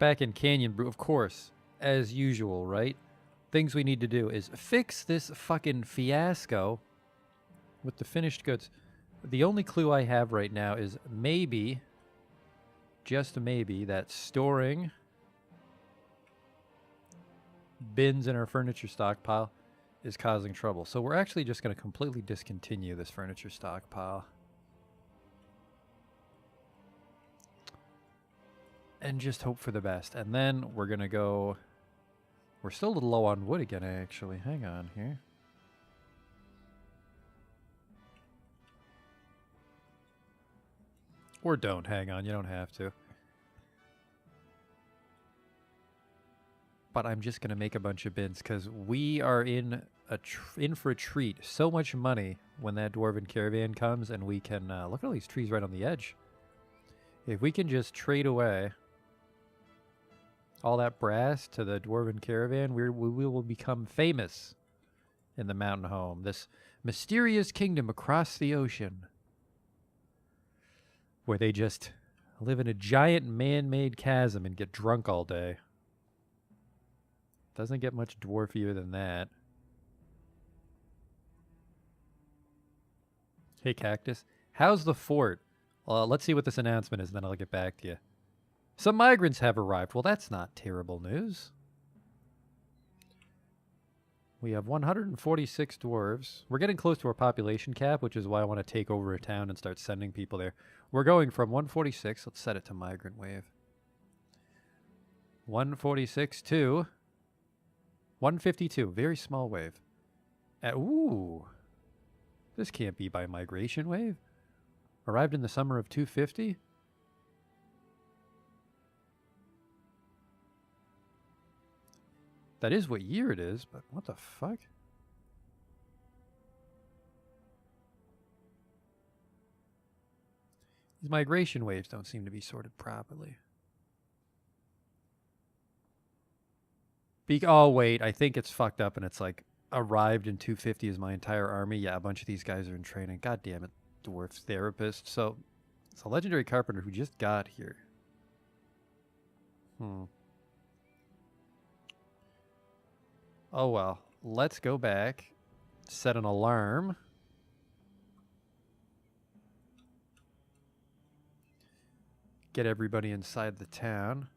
Back in Canyon Brew, of course, as usual, right? Things we need to do is fix this fucking fiasco with the finished goods. The only clue I have right now is maybe, just maybe, that storing bins in our furniture stockpile is causing trouble. So we're actually just going to completely discontinue this furniture stockpile. And just hope for the best. And then we're going to go... We're still a little low on wood again, actually. Hang on here. Or don't. Hang on. You don't have to. But I'm just going to make a bunch of bins because we are in for a treat. So much money when that dwarven caravan comes, and we can... look at all these trees right on the edge. If we can just trade away all that brass to the dwarven caravan, we will become famous in the mountain home. This mysterious kingdom across the ocean where they just live in a giant man-made chasm and get drunk all day. Doesn't get much dwarfier than that. Hey, Cactus. How's the fort? Let's see what this announcement is, and then I'll get back to you. Some migrants have arrived. Well, that's not terrible news. We have 146 dwarves. We're getting close to our population cap, which is why I want to take over a town and start sending people there. We're going from 146. Let's set it to migrant wave. 146 to 152. Very small wave. Ooh. This can't be by migration wave. Arrived in the summer of 250? That is what year it is, but what the fuck? These migration waves don't seem to be sorted properly. Oh, wait, I think it's fucked up and it's like arrived in 250 is my entire army. Yeah, a bunch of these guys are in training. God damn it, dwarf therapist. So, it's a legendary carpenter who just got here. Oh well, let's go back, set an alarm. Get everybody inside the town.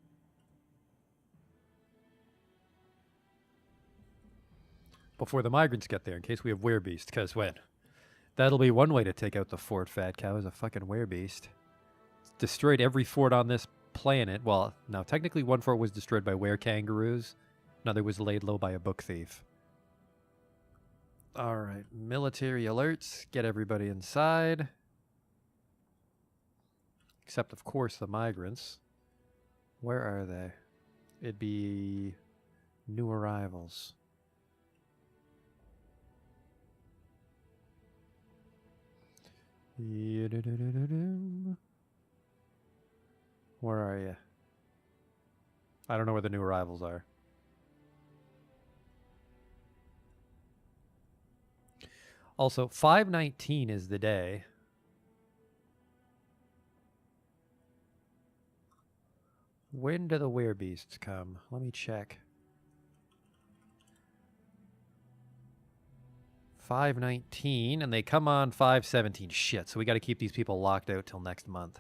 Before the migrants get there, in case we have werebeast, because when? That'll be one way to take out the fort, fat cow, is a fucking werebeast. Destroyed every fort on this planet. Well, now technically one fort was destroyed by were-kangaroos. Another was laid low by a book thief. Alright, military alerts. Get everybody inside. Except, of course, the migrants. Where are they? It'd be new arrivals. Where are you? I don't know where the new arrivals are. Also, 5/19 is the day. When do the werebeasts come? Let me check. 5/19, and they come on 5/17. Shit, so we got to keep these people locked out till next month.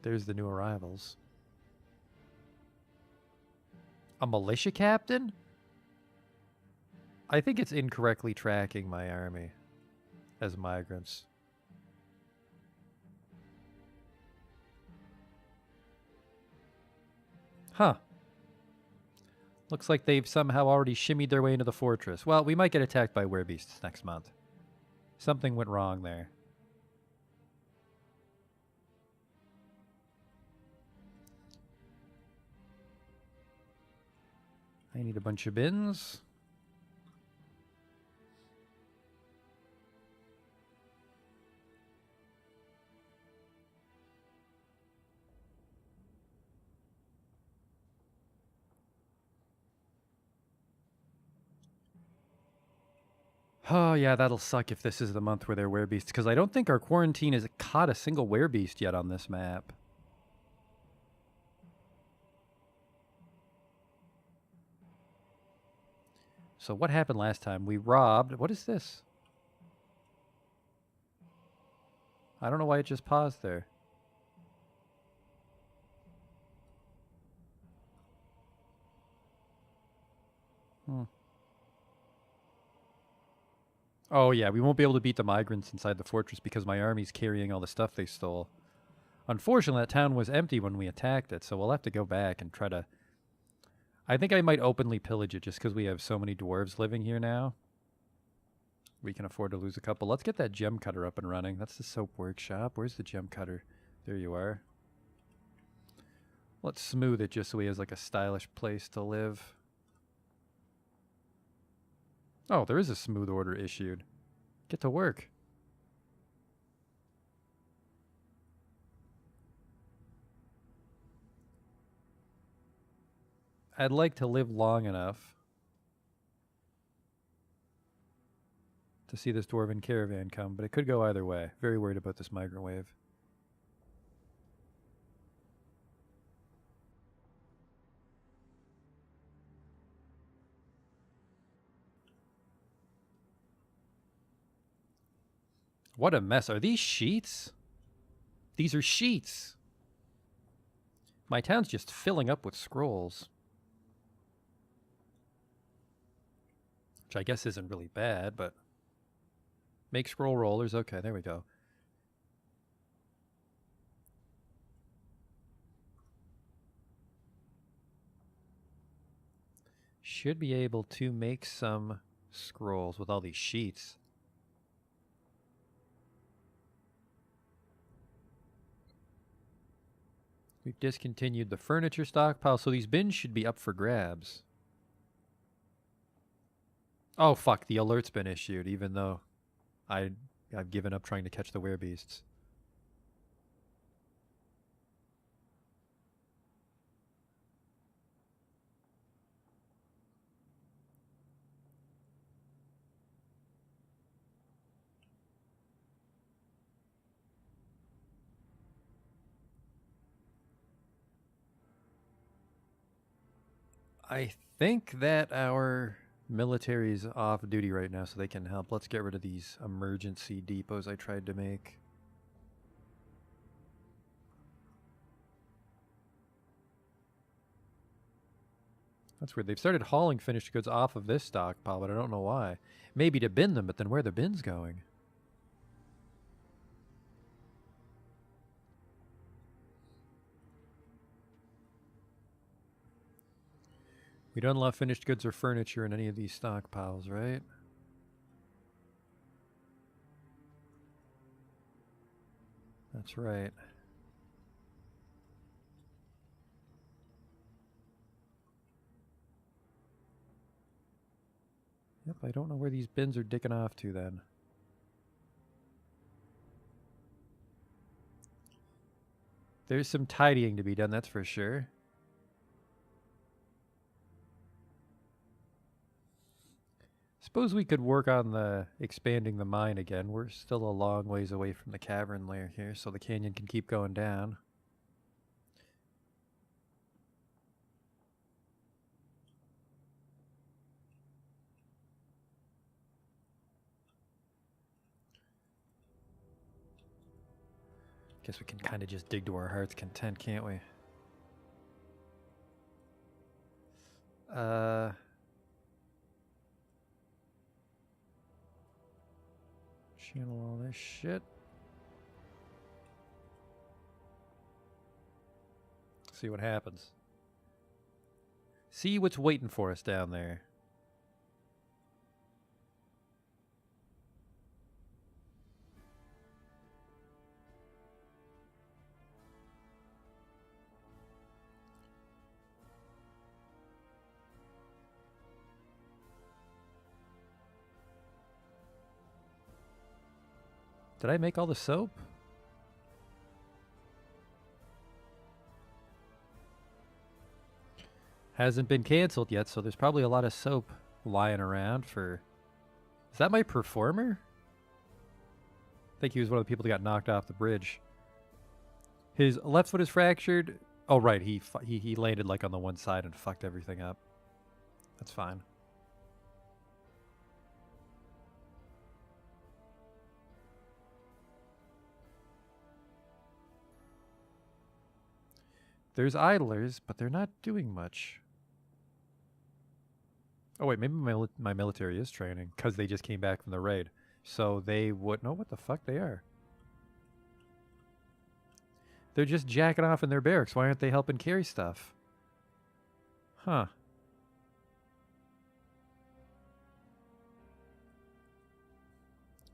There's the new arrivals. A militia captain? I think it's incorrectly tracking my army as migrants. Huh. Looks like they've somehow already shimmied their way into the fortress. Well, we might get attacked by werebeasts next month. Something went wrong there. I need a bunch of bins. Oh, yeah, that'll suck if this is the month where they're werebeasts, because I don't think our quarantine has caught a single werebeast yet on this map. So what happened last time? We robbed... What is this? I don't know why it just paused there. Oh, yeah, we won't be able to beat the migrants inside the fortress because my army's carrying all the stuff they stole. Unfortunately, that town was empty when we attacked it, so we'll have to go back and try to... I think I might openly pillage it just because we have so many dwarves living here now. We can afford to lose a couple. Let's get that gem cutter up and running. That's the soap workshop. Where's the gem cutter? There you are. Let's smooth it just so he has like a stylish place to live. Oh, there is a smooth order issued. Get to work. I'd like to live long enough to see this dwarven caravan come, but it could go either way. Very worried about this migrant wave. What a mess. Are these sheets? These are sheets. My town's just filling up with scrolls. Which I guess isn't really bad, but... Make scroll rollers. Okay, there we go. Should be able to make some scrolls with all these sheets. We've discontinued the furniture stockpile, so these bins should be up for grabs. Oh, fuck, the alert's been issued, even though I've given up trying to catch the werebeasts. I think that our military's off duty right now, so they can help. Let's get rid of these emergency depots I tried to make. That's weird. They've started hauling finished goods off of this stockpile, but I don't know why. Maybe to bin them, but then where are the bins going? We don't allow finished goods or furniture in any of these stockpiles, right? That's right. Yep, I don't know where these bins are dicking off to then. There's some tidying to be done, that's for sure. Suppose we could work on the expanding the mine again. We're still a long ways away from the cavern layer here, so the canyon can keep going down. Guess we can kind of just dig to our heart's content, can't we? Channel all this shit. See what happens. See what's waiting for us down there. Did I make all the soap? Hasn't been canceled yet, so there's probably a lot of soap lying around for Is that my performer? I think he was one of the people that got knocked off the bridge. His left foot is fractured. Oh, right. He landed like on the one side and fucked everything up. That's fine. There's idlers, but they're not doing much. Oh, wait. Maybe my military is training because they just came back from the raid. So they would know what the fuck they are. They're just jacking off in their barracks. Why aren't they helping carry stuff? Huh.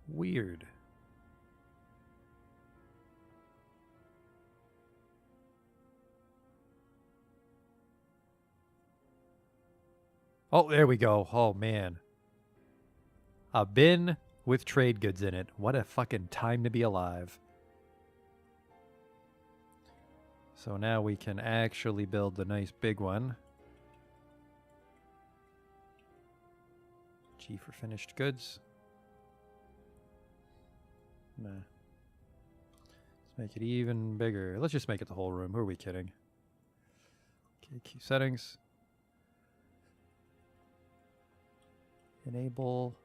Weird. Oh, there we go. Oh, man. A bin with trade goods in it. What a fucking time to be alive. So now we can actually build the nice big one. G for finished goods. Nah. Let's make it even bigger. Let's just make it the whole room. Who are we kidding? Okay, key settings. Enable.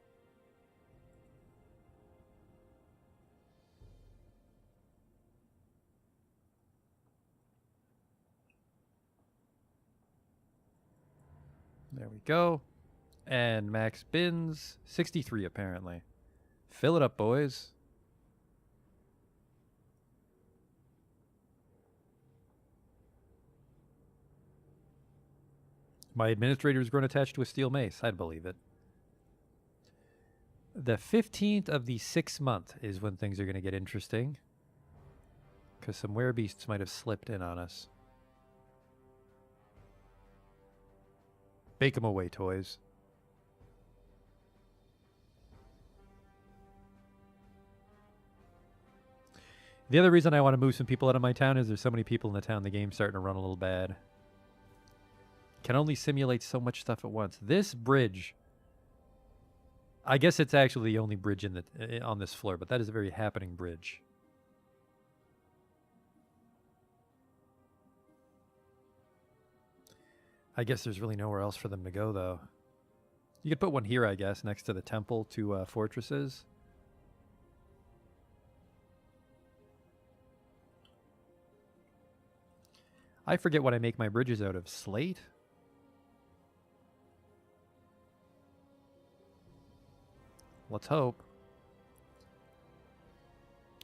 There we go. And max bins, 63 apparently. Fill it up, boys. My administrator is grown attached to a steel mace. I'd believe it. The 15th of the 6th month is when things are going to get interesting. Because some werebeasts might have slipped in on us. Bake them away, toys. The other reason I want to move some people out of my town is there's so many people in the town, the game's starting to run a little bad. Can only simulate so much stuff at once. This bridge, I guess it's actually the only bridge in the on this floor, but that is a very happening bridge. I guess there's really nowhere else for them to go, though. You could put one here, I guess, next to the temple to fortresses. I forget what I make my bridges out of. Slate? Let's hope.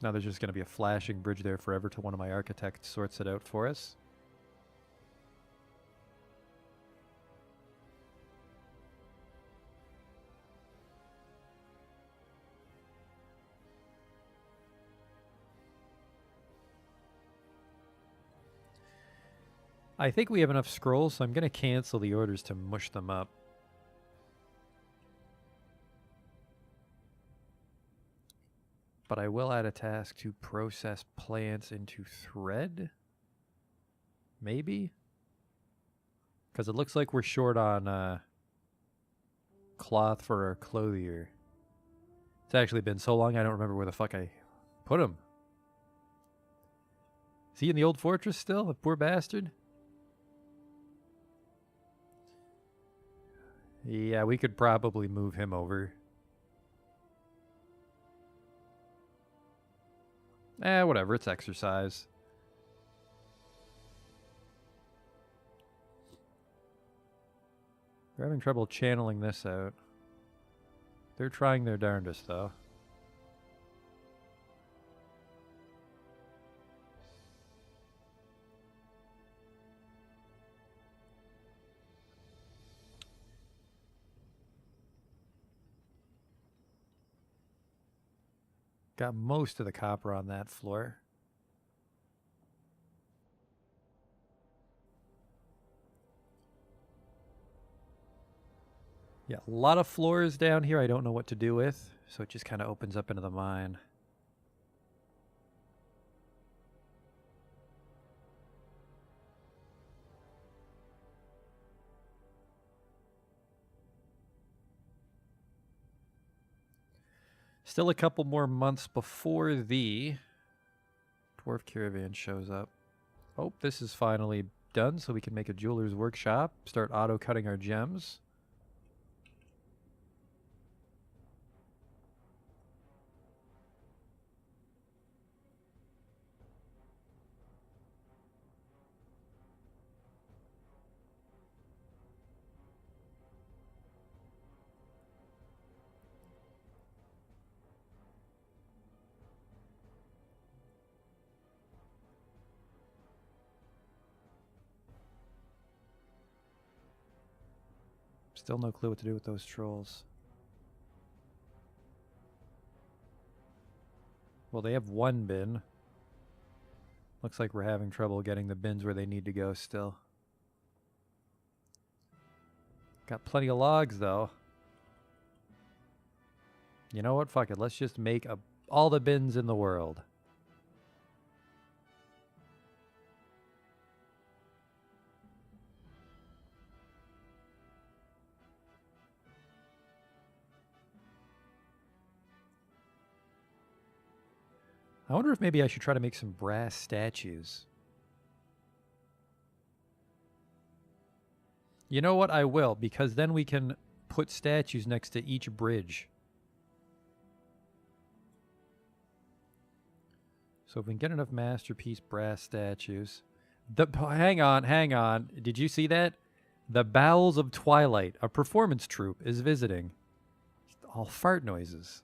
Now there's just going to be a flashing bridge there forever till one of my architects sorts it out for us. I think we have enough scrolls, so I'm going to cancel the orders to mush them up. But I will add a task to process plants into thread. Maybe? Because it looks like we're short on cloth for our clothier. It's actually been so long I don't remember where the fuck I put him. Is he in the old fortress still? The poor bastard? Yeah, we could probably move him over. Whatever, it's exercise. We're having trouble channeling this out. They're trying their darndest, though. Got most of the copper on that floor. Yeah, a lot of floors down here I don't know what to do with, so it just kind of opens up into the mine. Still a couple more months before the Dwarf Caravan shows up. Oh, this is finally done, so we can make a jeweler's workshop, start auto-cutting our gems. Still no clue what to do with those trolls. Well, they have one bin. Looks like we're having trouble getting the bins where they need to go still. Got plenty of logs, though. You know what? Fuck it. Let's just make all the bins in the world. I wonder if maybe I should try to make some brass statues. You know what? I will, because then we can put statues next to each bridge. So if we can get enough masterpiece brass statues. Hang on. Did you see that? The Bowels of Twilight, a performance troupe, is visiting. All fart noises.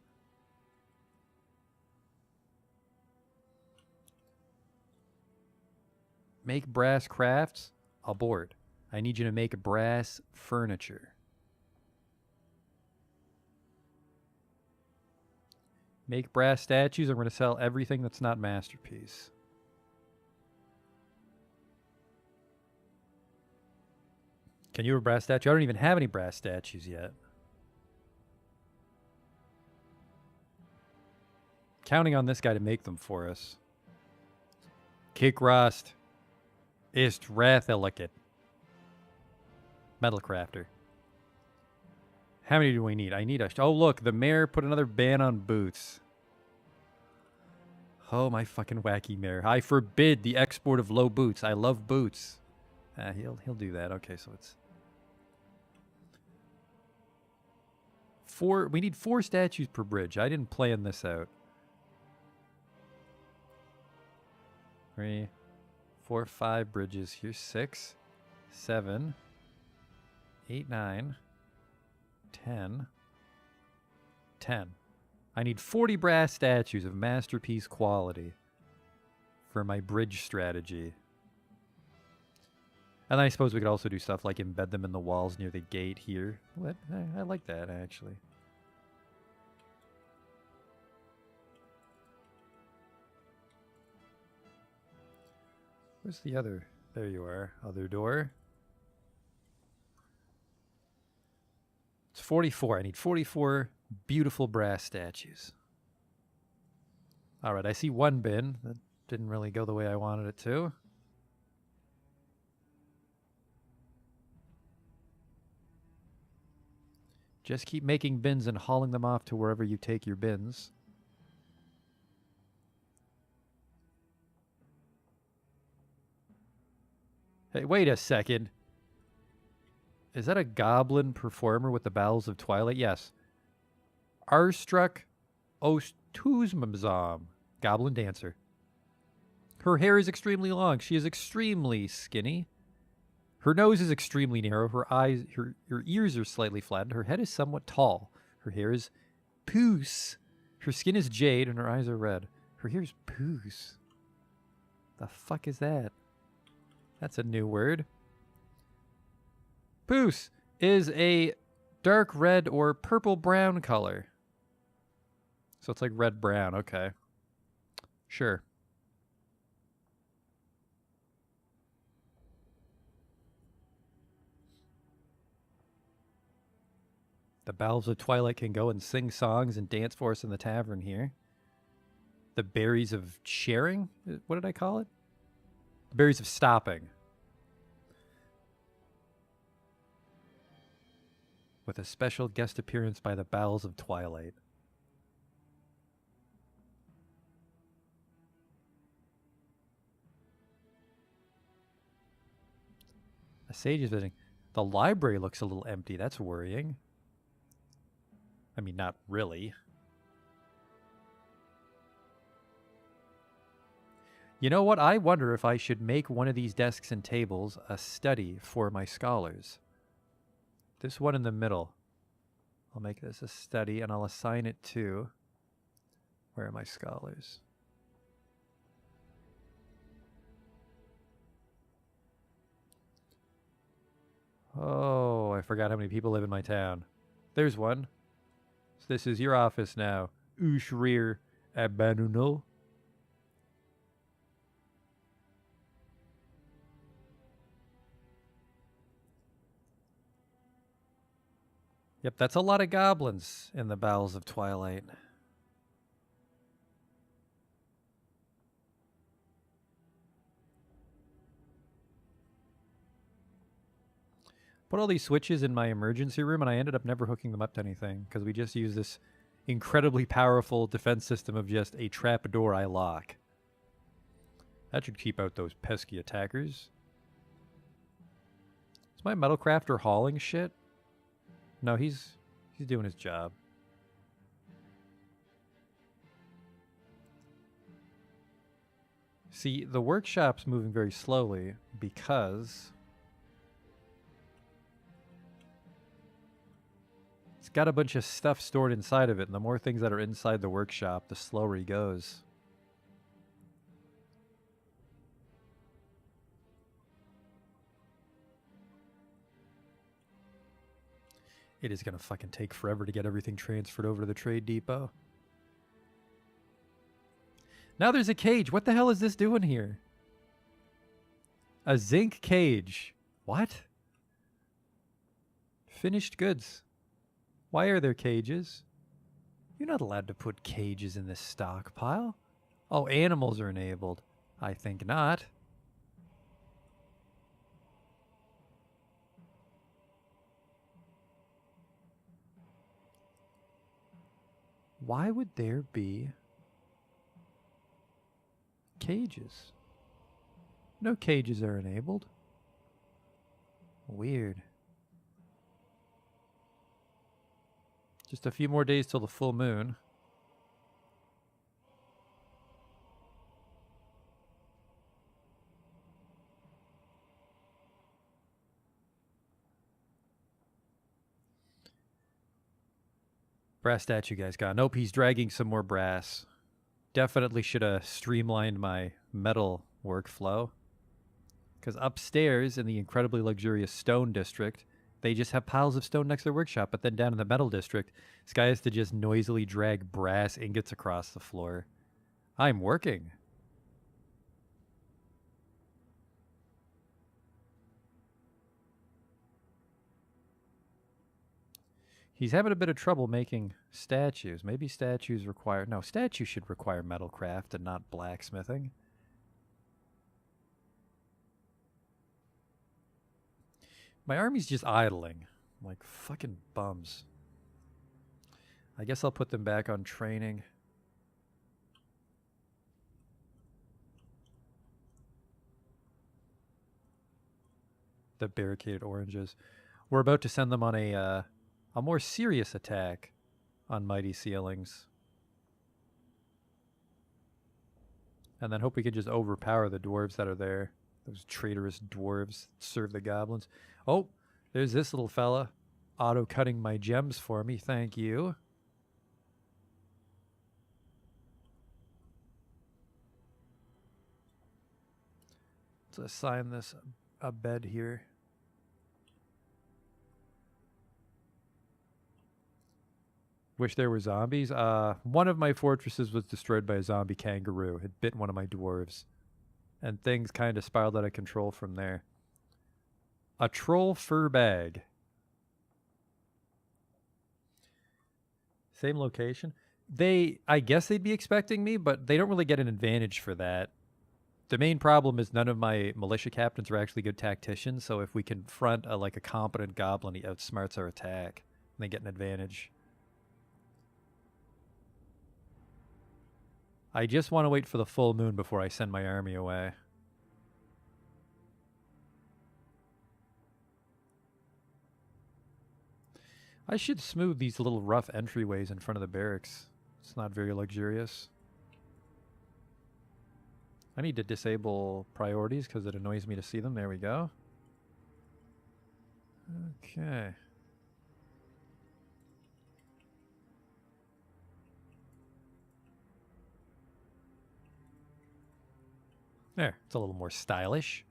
Make brass crafts? Abort. I need you to make brass furniture. Make brass statues. I'm going to sell everything that's not masterpiece. Can you have a brass statue? I don't even have any brass statues yet. Counting on this guy to make them for us. Kick rust. Ist Rathelicket. Metal crafter. How many do we need? I need a... Oh, look. The mayor put another ban on boots. Oh, my fucking wacky mayor. I forbid the export of low boots. I love boots. He'll do that. Okay, so it's... We need 4 statues per bridge. I didn't plan this out. 3, 4, 5 bridges. Here's 6, 7, 8, 9, 10. 10. I need 40 brass statues of masterpiece quality for my bridge strategy. And I suppose we could also do stuff like embed them in the walls near the gate here. What? I like that, actually. Where's the other? There you are. Other door. It's 44. I need 44 beautiful brass statues. All right, I see one bin. That didn't really go the way I wanted it to. Just keep making bins and hauling them off to wherever you take your bins. Hey, wait a second. Is that a goblin performer with the Bowels of Twilight? Yes. Arstruck Ostuzmamzam. Goblin dancer. Her hair is extremely long. She is extremely skinny. Her nose is extremely narrow. Her ears are slightly flattened. Her head is somewhat tall. Her hair is puce. Her skin is jade and her eyes are red. Her hair is puce. The fuck is that? That's a new word. Puce is a dark red or purple-brown color. So it's like red-brown. Okay. Sure. The Bowels of Twilight can go and sing songs and dance for us in the tavern here. The Berries of Sharing? What did I call it? The Berries of Stopping. With a special guest appearance by the Bowels of Twilight. sage is visiting. The library looks a little empty. That's worrying. I mean, not really. You know what? I wonder if I should make one of these desks and tables a study for my scholars. This one in the middle. I'll make this a study and I'll assign it to... Where are my scholars? Oh, I forgot how many people live in my town. There's one. So this is your office now. Ushrir Abanuno. Yep, that's a lot of goblins in the bowels of Twilight. Put all these switches in my emergency room, and I ended up never hooking them up to anything, because we just use this incredibly powerful defense system of just a trap door I lock. That should keep out those pesky attackers. Is my metal crafter hauling shit? No, he's doing his job. See, the workshop's moving very slowly because it's got a bunch of stuff stored inside of it, and the more things that are inside the workshop, the slower he goes. It is going to fucking take forever to get everything transferred over to the trade depot. Now there's a cage. What the hell is this doing here? A zinc cage. What? Finished goods. Why are there cages? You're not allowed to put cages in this stockpile. Oh, animals are enabled. I think not. Why would there be cages? No cages are enabled. Weird. Just a few more days till the full moon. Brass statue guy's gone. Nope, he's dragging some more brass. Definitely should have streamlined my metal workflow. Because upstairs in the incredibly luxurious stone district, they just have piles of stone next to their workshop. But then down in the metal district, this guy has to just noisily drag brass ingots across the floor. I'm working. He's having a bit of trouble making statues. Maybe statues require... No, statues should require metalcraft and not blacksmithing. My army's just idling. Like fucking bums. I guess I'll put them back on training. The barricaded oranges. We're about to send them on a more serious attack on Mighty Ceilings. And then hope we can just overpower the dwarves that are there. Those traitorous dwarves serve the goblins. Oh, there's this little fella auto-cutting my gems for me. Thank you. Let's assign this a bed here. Wish there were zombies. One of my fortresses was destroyed by a zombie kangaroo. It bit one of my dwarves. And things kind of spiraled out of control from there. A troll fur bag. Same location. I guess they'd be expecting me, but they don't really get an advantage for that. The main problem is none of my militia captains are actually good tacticians, so if we confront a competent goblin, he outsmarts our attack, and they get an advantage. I just want to wait for the full moon before I send my army away. I should smooth these little rough entryways in front of the barracks. It's not very luxurious. I need to disable priorities because it annoys me to see them. There we go. Okay. There, it's a little more stylish.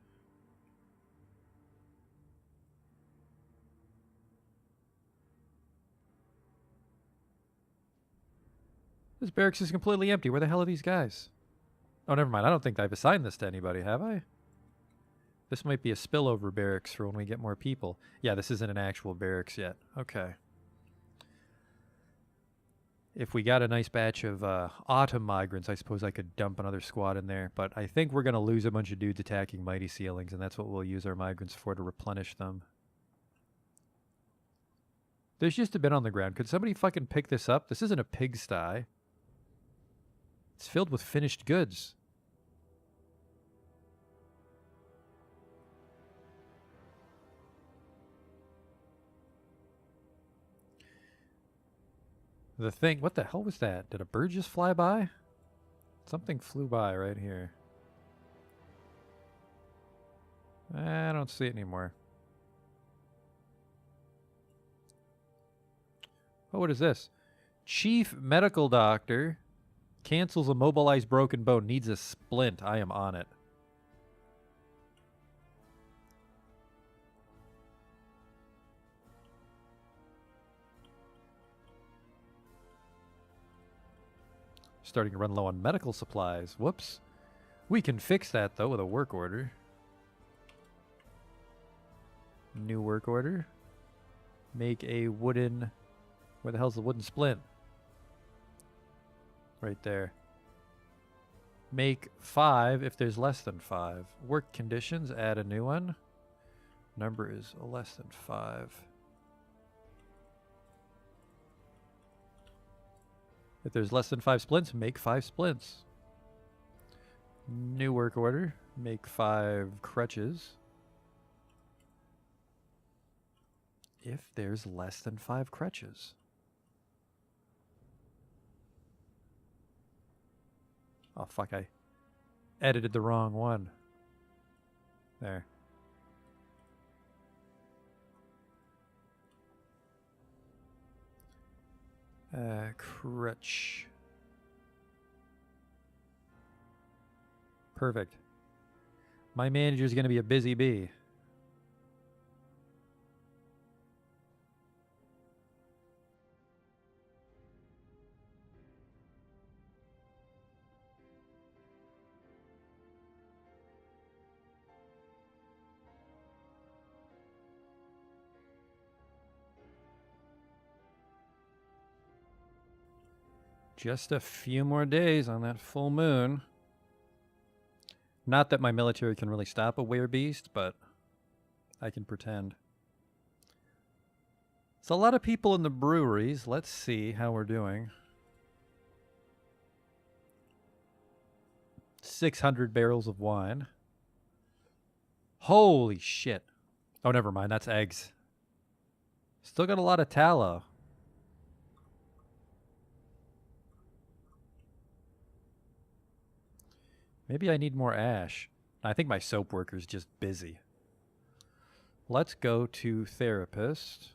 This barracks is completely empty. Where the hell are these guys? Oh, never mind. I don't think I've assigned this to anybody, have I? This might be a spillover barracks for when we get more people. Yeah, this isn't an actual barracks yet. Okay. If we got a nice batch of autumn migrants, I suppose I could dump another squad in there. But I think we're going to lose a bunch of dudes attacking mighty ceilings, and that's what we'll use our migrants for, to replenish them. There's just a bit on the ground. Could somebody fucking pick this up? This isn't a pigsty. It's filled with finished goods. The thing, what the hell was that? Did a bird just fly by? Something flew by right here. I don't see it anymore. Oh, what is this? Chief medical doctor cancels a mobilized broken bone. Needs a splint. I am on it. Starting to run low on medical supplies. Whoops. We can fix that, though, with a work order. New work order. Make a wooden... Where the hell's the wooden splint? Right there. Make 5 if there's less than 5. Work conditions, add a new one. Number is less than 5. If there's less than 5 splints, make 5 splints. New work order, make 5 crutches. If there's less than 5 crutches. Oh, fuck, I edited the wrong one. There. Crutch. Perfect. My manager's going to be a busy bee. Just a few more days on that full moon. Not that my military can really stop a werebeast, but I can pretend. It's a lot of people in the breweries. Let's see how we're doing. 600 barrels of wine. Holy shit. Oh, never mind. That's eggs. Still got a lot of tallow. Maybe I need more ash. I think my soap worker's just busy. Let's go to therapist.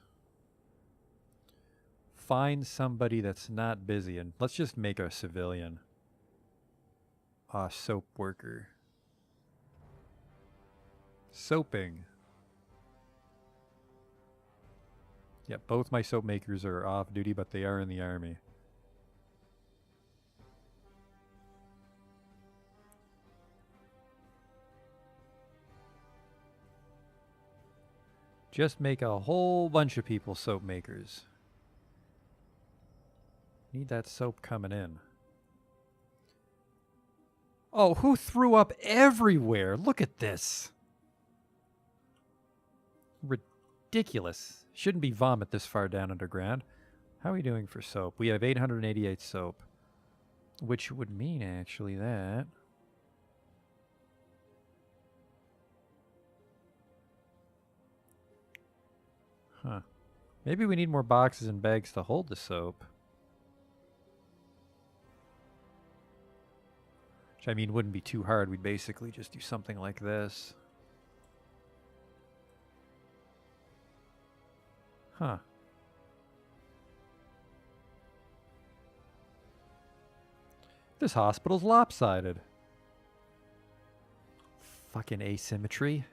Find somebody that's not busy, and let's just make a civilian. Soap worker. Soaping. Yeah, both my soap makers are off duty, but they are in the army. Just make a whole bunch of people soap makers. Need that soap coming in. Oh, who threw up everywhere? Look at this. Ridiculous. Shouldn't be vomit this far down underground. How are we doing for soap? We have 888 soap. Which would mean, actually, that... Huh. Maybe we need more boxes and bags to hold the soap. Which, I mean, wouldn't be too hard. We'd basically just do something like this. Huh. This hospital's lopsided. Fucking asymmetry.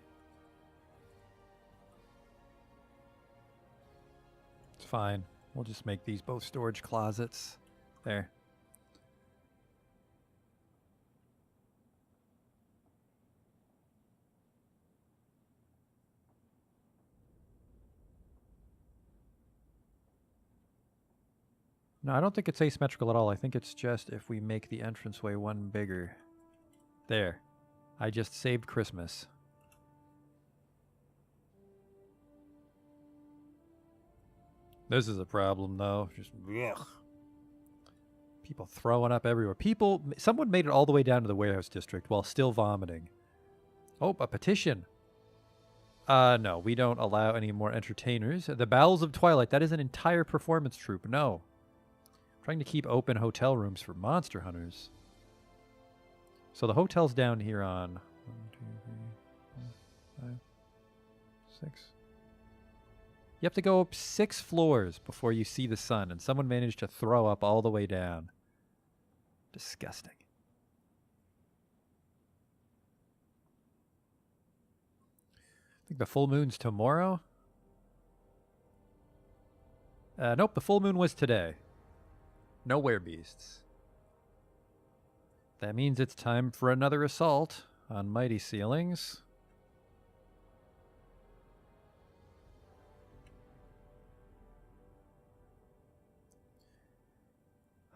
It's fine. We'll just make these both storage closets. There. No, I don't think it's asymmetrical at all. I think it's just if we make the entranceway one bigger. There. I just saved Christmas. This is a problem, though. Just ugh. People throwing up everywhere. Someone made it all the way down to the warehouse district while still vomiting. Oh, a petition. No, we don't allow any more entertainers. The Bowels of Twilight, that is an entire performance troupe. No. Trying to keep open hotel rooms for monster hunters. So the hotel's down here on 1, 2, 3, 4, 5, 6. You have to go up 6 floors before you see the sun, and someone managed to throw up all the way down. Disgusting. I think the full moon's tomorrow. Nope, the full moon was today. No werebeasts. That means it's time for another assault on mighty ceilings.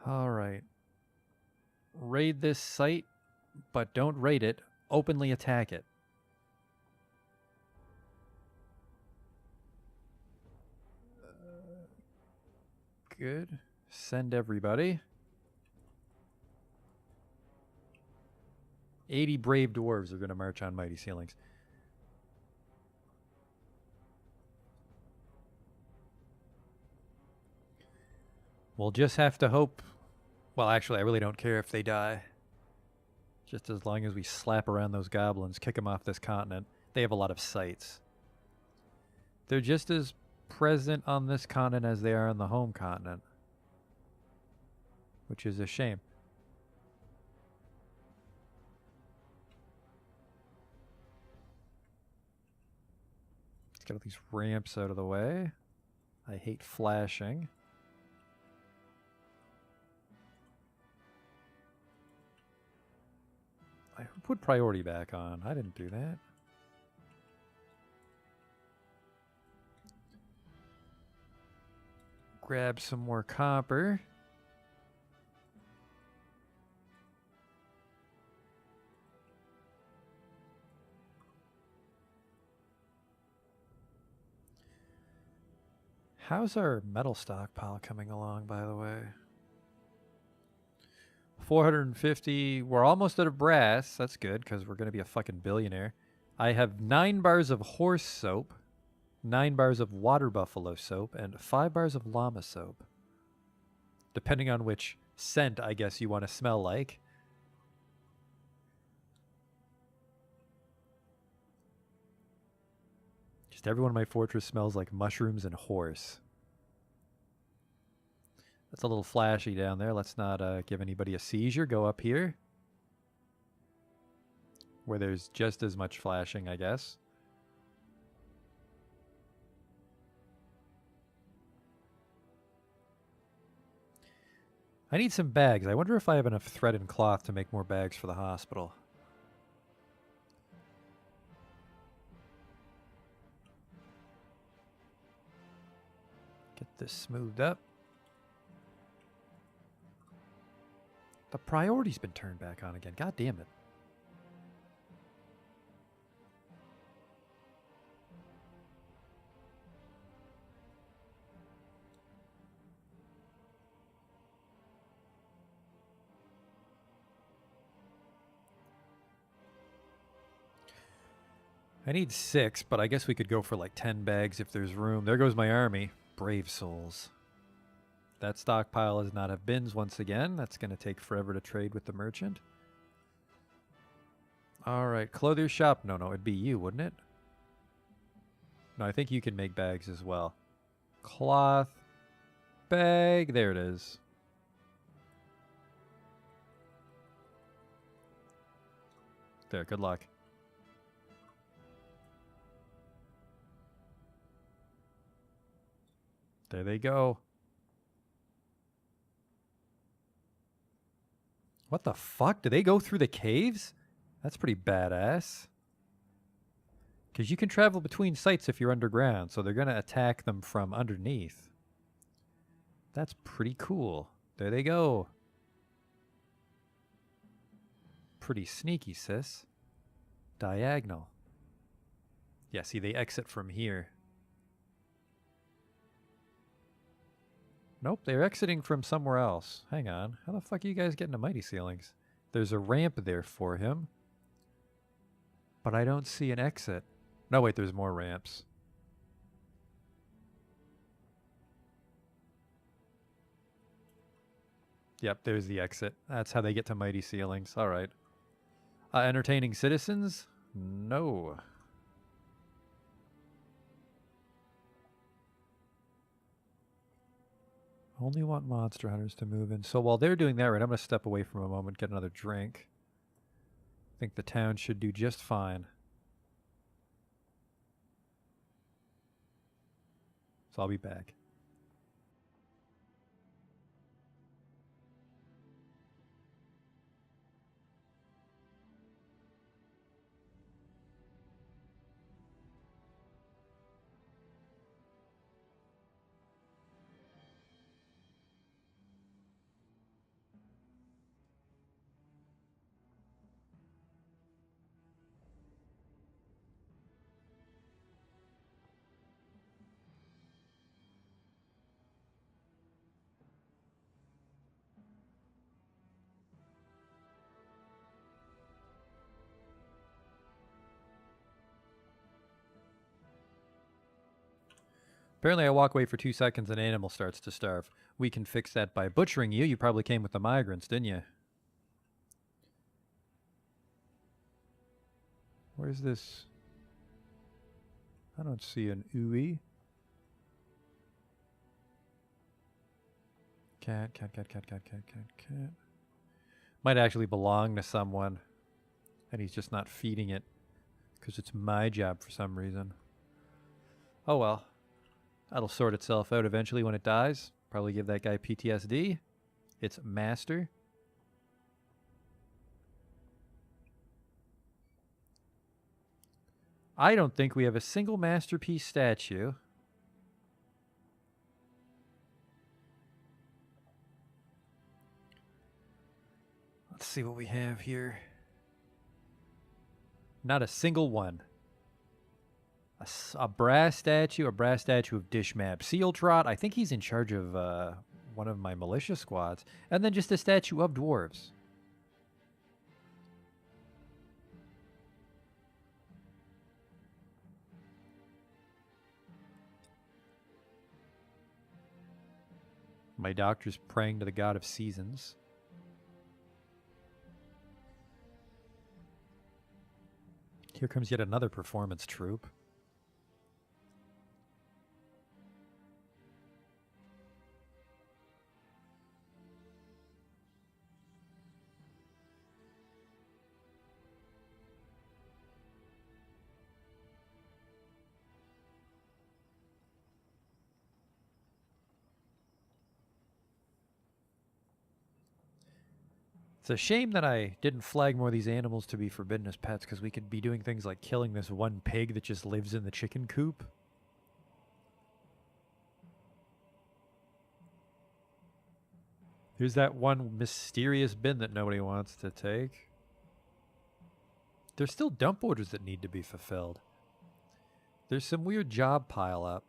All right. Raid this site, but don't raid it. Openly attack it. Good. Send everybody. 80 brave dwarves are going to march on mighty ceilings. We'll just have to hope. Well, actually, I really don't care if they die. Just as long as we slap around those goblins, kick them off this continent. They have a lot of sites. They're just as present on this continent as they are on the home continent. Which is a shame. Let's get all these ramps out of the way. I hate flashing. I put priority back on. I didn't do that. Grab some more copper. How's our metal stockpile coming along, by the way? 450. We're almost out of brass. That's good, because we're going to be a fucking billionaire. I have 9 bars of horse soap, 9 bars of water buffalo soap, and 5 bars of llama soap. Depending on which scent, I guess, you want to smell like. Just everyone in my fortress smells like mushrooms and horse. That's a little flashy down there. Let's not give anybody a seizure. Go up here, where there's just as much flashing, I guess. I need some bags. I wonder if I have enough thread and cloth to make more bags for the hospital. Get this smoothed up. The priority's been turned back on again. God damn it. I need 6, but I guess we could go for like 10 bags if there's room. There goes my army. Brave souls. That stockpile does not have bins once again. That's going to take forever to trade with the merchant. Alright, clothier shop. No, it'd be you, wouldn't it? No, I think you can make bags as well. Cloth. Bag. There it is. There, good luck. There they go. What the fuck? Do they go through the caves? That's pretty badass. Because you can travel between sites if you're underground, so they're going to attack them from underneath. That's pretty cool. There they go. Pretty sneaky, sis. Diagonal. Yeah, see, they exit from here. Nope, they're exiting from somewhere else. Hang on. How the fuck are you guys getting to mighty ceilings? There's a ramp there for him. But I don't see an exit. No, wait, there's more ramps. Yep, there's the exit. That's how they get to mighty ceilings. All right. Entertaining citizens? No. Only want monster hunters to move in. So while they're doing that, right, I'm going to step away from a moment, get another drink. I think the town should do just fine. So I'll be back. Apparently I walk away for 2 seconds and an animal starts to starve. We can fix that by butchering you. You probably came with the migrants, didn't you? Where's this? I don't see an ooey. Cat. Might actually belong to someone. And he's just not feeding it. Because it's my job for some reason. Oh well. That'll sort itself out eventually when it dies. Probably give that guy PTSD. It's master. I don't think we have a single masterpiece statue. Let's see what we have here. Not a single one. A brass statue of Dishmap. Seal Trot, I think he's in charge of one of my militia squads. And then just a statue of dwarves. My doctor's praying to the god of seasons. Here comes yet another performance troupe. It's a shame that I didn't flag more of these animals to be forbidden as pets, because we could be doing things like killing this one pig that just lives in the chicken coop. Here's that one mysterious bin that nobody wants to take. There's still dump orders that need to be fulfilled. There's some weird job pile up.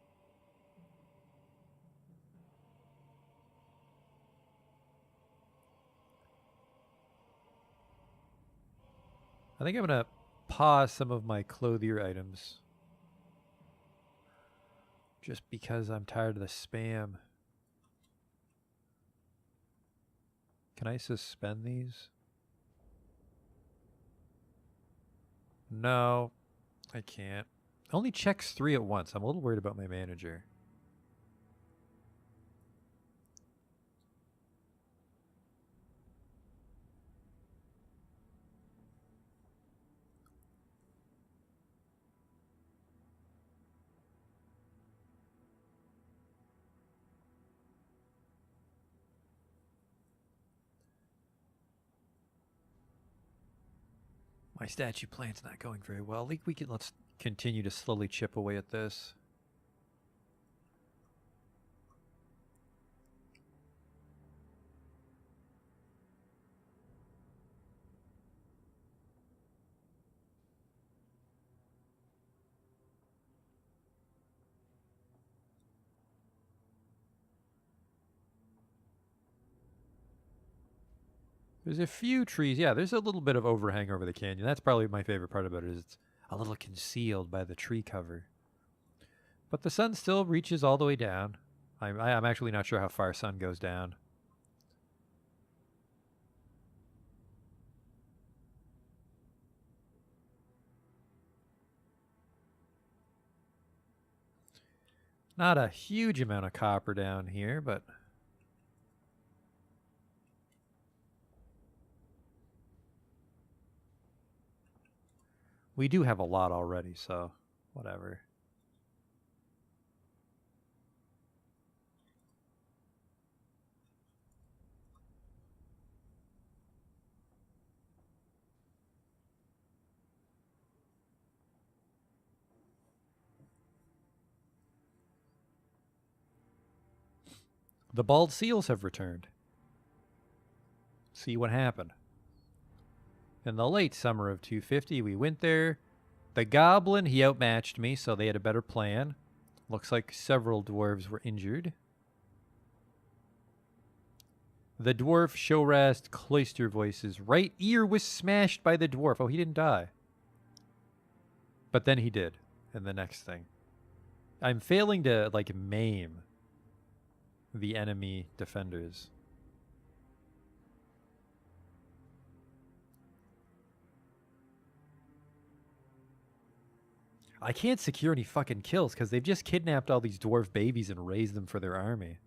I think I'm going to pause some of my clothier items. Just because I'm tired of the spam. Can I suspend these? No, I can't. Only checks 3 at once. I'm a little worried about my manager. My statue plan's not going very well. Let's continue to slowly chip away at this. There's a few trees. Yeah, there's a little bit of overhang over the canyon. That's probably my favorite part about it is it's a little concealed by the tree cover. But the sun still reaches all the way down. I'm actually not sure how far sun goes down. Not a huge amount of copper down here, but we do have a lot already, so whatever. The bald seals have returned. See what happened. In the late summer of 250, we went there. The goblin, he outmatched me, so they had a better plan. Looks like several dwarves were injured. The dwarf show-razzed cloister voices. Right ear was smashed by the dwarf. Oh, he didn't die. But then he did in the next thing. I'm failing to, like, maim the enemy defenders. I can't secure any fucking kills because they've just kidnapped all these dwarf babies and raised them for their army.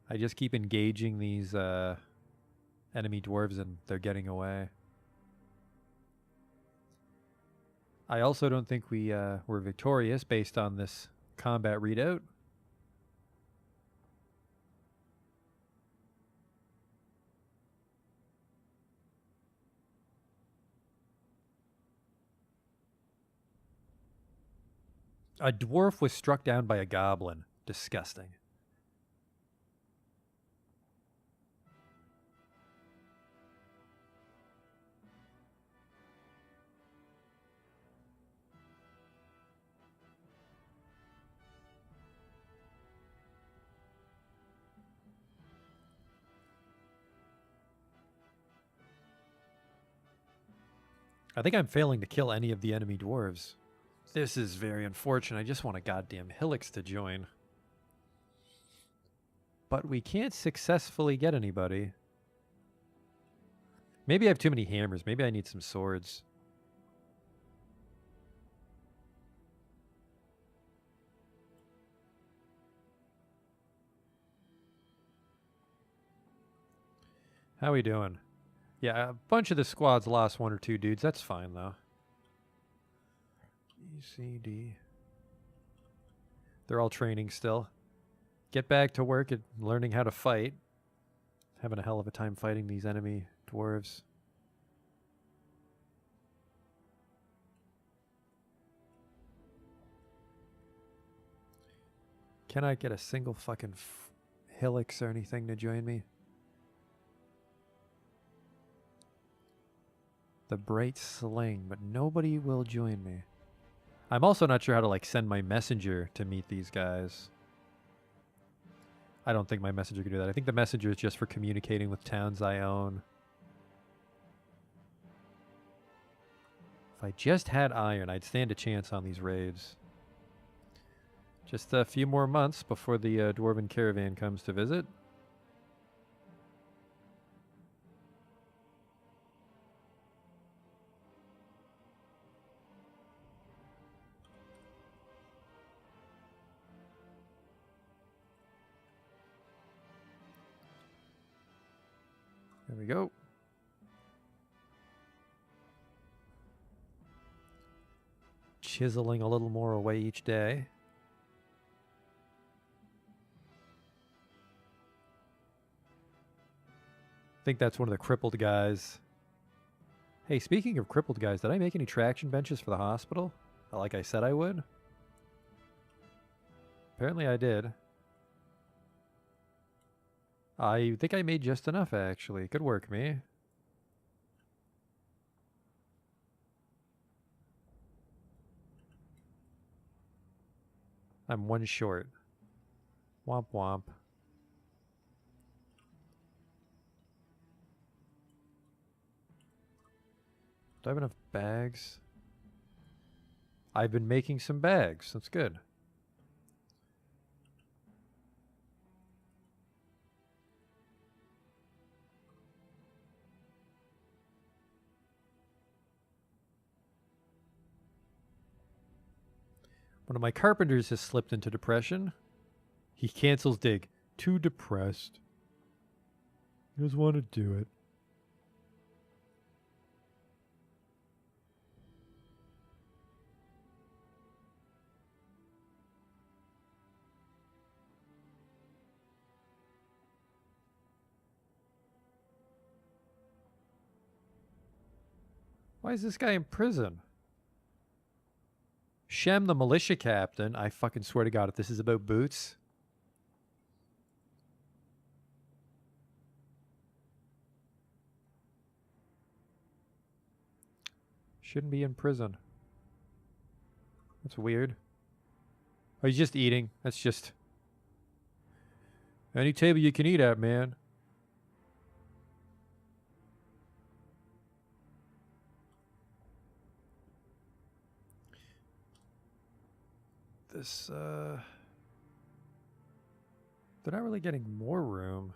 I just keep engaging these enemy dwarves and they're getting away. I also don't think we were victorious based on this combat readout. A dwarf was struck down by a goblin. Disgusting. I think I'm failing to kill any of the enemy dwarves. This is very unfortunate. I just want a goddamn Hillix to join. But we can't successfully get anybody. Maybe I have too many hammers. Maybe I need some swords. How we doing? Yeah, a bunch of the squads lost 1 or 2 dudes. That's fine, though. E, C, D. They're all training still. Get back to work at learning how to fight. Having a hell of a time fighting these enemy dwarves. Can I get a single fucking Hillix or anything to join me? The bright sling, but nobody will join me. I'm also not sure how to like send my messenger to meet these guys. I don't think my messenger can do that. I think the messenger is just for communicating with towns I own. I just had iron, I'd stand a chance on these raids. Just a few more months before the Dwarven caravan comes to visit. There we go. Chiseling a little more away each day. I think that's one of the crippled guys. Hey, speaking of crippled guys, did I make any traction benches for the hospital? Like I said I would? Apparently I did. I think I made just enough, actually. Good work, me. I'm one short. Womp womp. Do I have enough bags? I've been making some bags. That's good. One of my carpenters has slipped into depression. He cancels dig. Too depressed. He doesn't want to do it. Why is this guy in prison? Shem, the militia captain. I fucking swear to God, if this is about boots. Shouldn't be in prison. That's weird. Oh, he's just eating. That's just... Any table you can eat at, man. This, they're not really getting more room.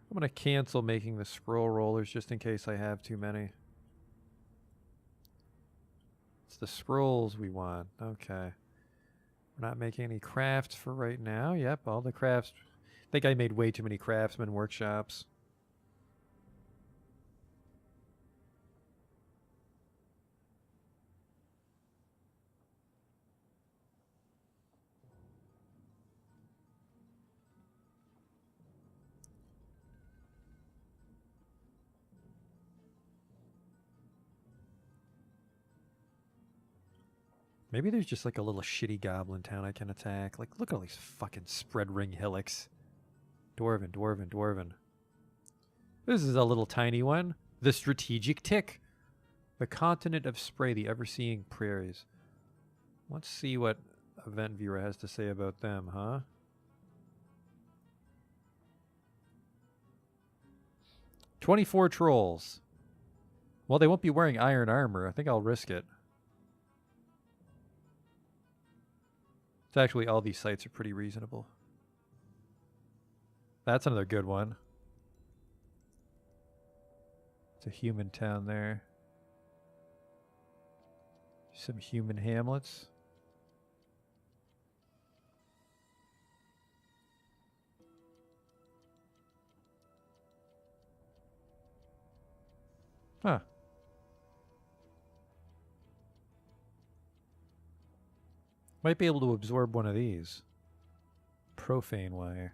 I'm going to cancel making the scroll rollers just in case I have too many. It's the scrolls we want. Okay. We're not making any crafts for right now. Yep, all the crafts. I think I made way too many craftsman workshops. Maybe there's just like a little shitty goblin town I can attack. Like, look at all these fucking spread ring hillocks. Dwarven, dwarven, dwarven. This is a little tiny one. The strategic tick. The continent of spray, the ever-seeing prairies. Let's see what Event Viewer has to say about them, huh? "24 trolls. Well, they won't be wearing iron armor. I think I'll risk it. It's actually, all these sites are pretty reasonable. That's another good one. It's a human town there. Some human hamlets. Huh. Might be able to absorb one of these. Profane wire.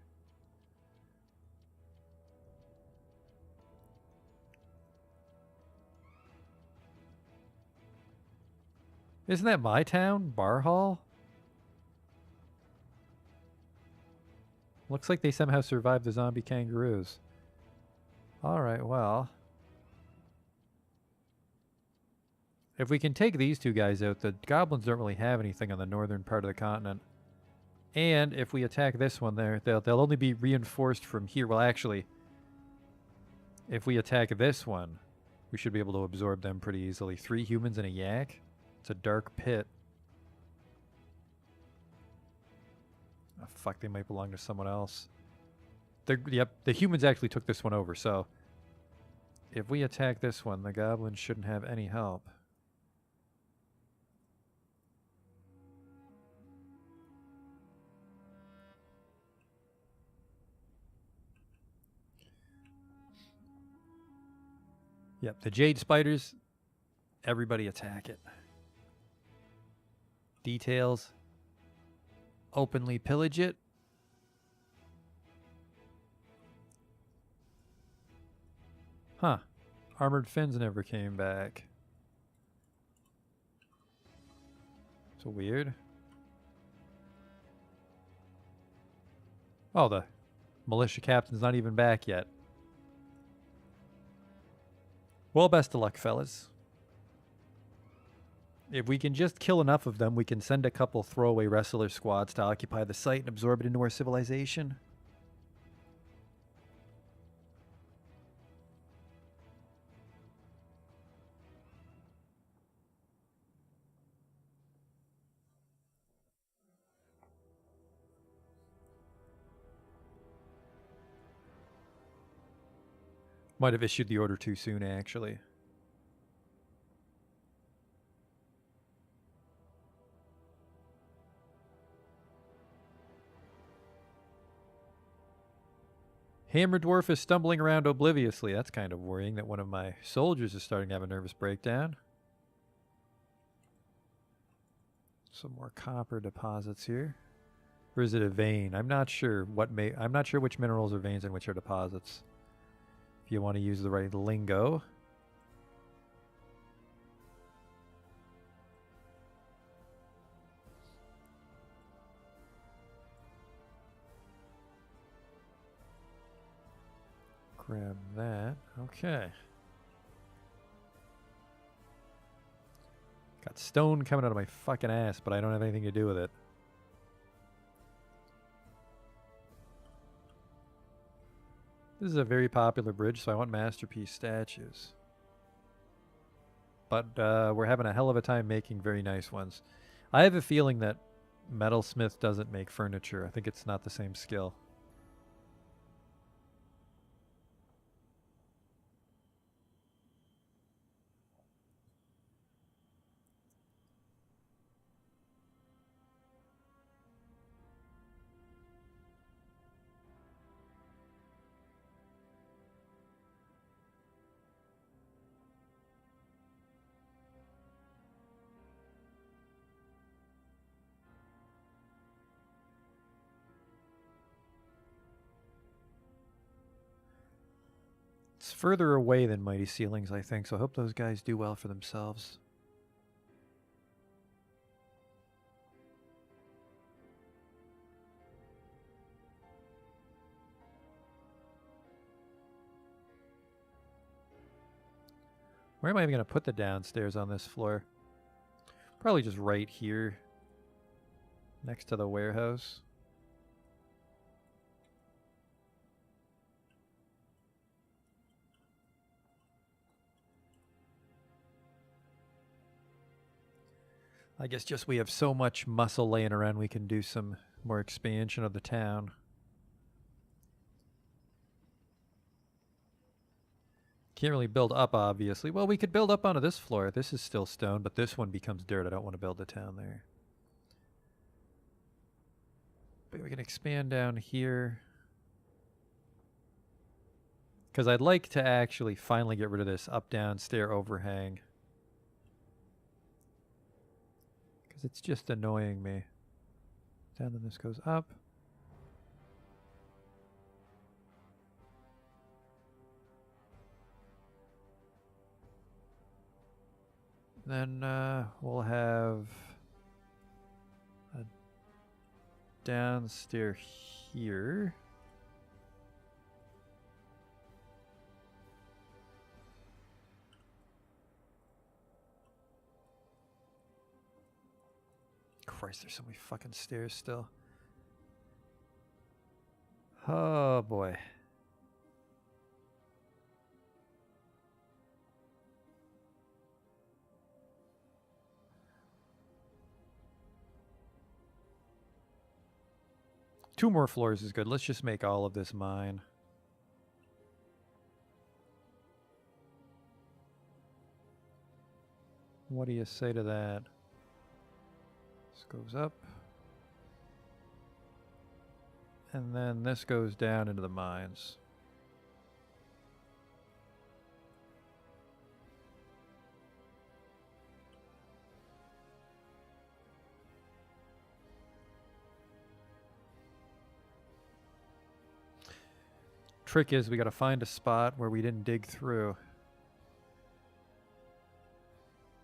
Isn't that my town? Bar Hall? Looks like they somehow survived the zombie kangaroos. Alright, well. If we can take these two guys out, the goblins don't really have anything on the northern part of the continent. And if we attack this one there, they'll only be reinforced from here. Well, actually, if we attack this one, we should be able to absorb them pretty easily. 3 humans and a yak. It's a dark pit. Oh, fuck, they might belong to someone else. Yep, the humans actually took this one over, so if we attack this one, the goblins shouldn't have any help. Yep, the jade spiders, everybody attack it. Details, openly pillage it. Huh. Armored fins never came back. So weird. Oh, the militia captain's not even back yet. Well, best of luck, fellas. If we can just kill enough of them, we can send a couple throwaway wrestler squads to occupy the site and absorb it into our civilization. Might have issued the order too soon, actually. Hammer Dwarf is stumbling around obliviously. That's kind of worrying that one of my soldiers is starting to have a nervous breakdown. Some more copper deposits here. Or is it a vein? I'm not sure I'm not sure which minerals are veins and which are deposits. If you want to use the right lingo. Grab that. Okay. Got stone coming out of my fucking ass, but I don't have anything to do with it. This is a very popular bridge, so I want masterpiece statues. But we're having a hell of a time making very nice ones. I have a feeling that metalsmith doesn't make furniture. I think it's not the same skill. It's further away than Mighty Ceilings, I think, so I hope those guys do well for themselves. Where am I even going to put the downstairs on this floor? Probably just right here, next to the warehouse. I guess just we have so much muscle laying around, we can do some more expansion of the town. Can't really build up, obviously. Well, we could build up onto this floor. This is still stone, but this one becomes dirt. I don't want to build a town there. But we can expand down here. Because I'd like to actually finally get rid of this up-down stair overhang. Because it's just annoying me. Down, then this goes up. Then we'll have a downstairs here. Christ, there's so many fucking stairs still. Oh boy. Two more floors is good. Let's just make all of this mine. What do you say to that? This goes up. And then this goes down into the mines. Trick is we gotta find a spot where we didn't dig through.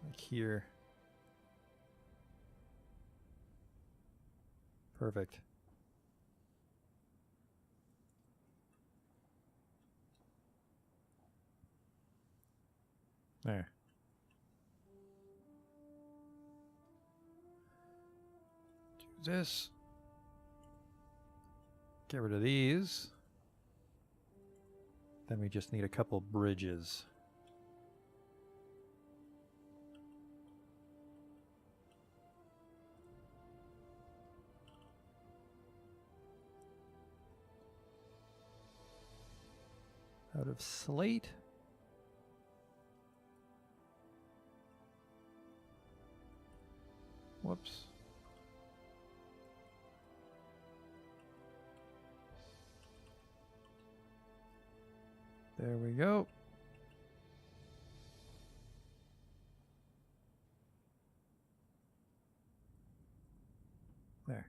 Like here. Perfect. There. Do this. Get rid of these. Then we just need a couple bridges. Out of slate. Whoops. There we go. There.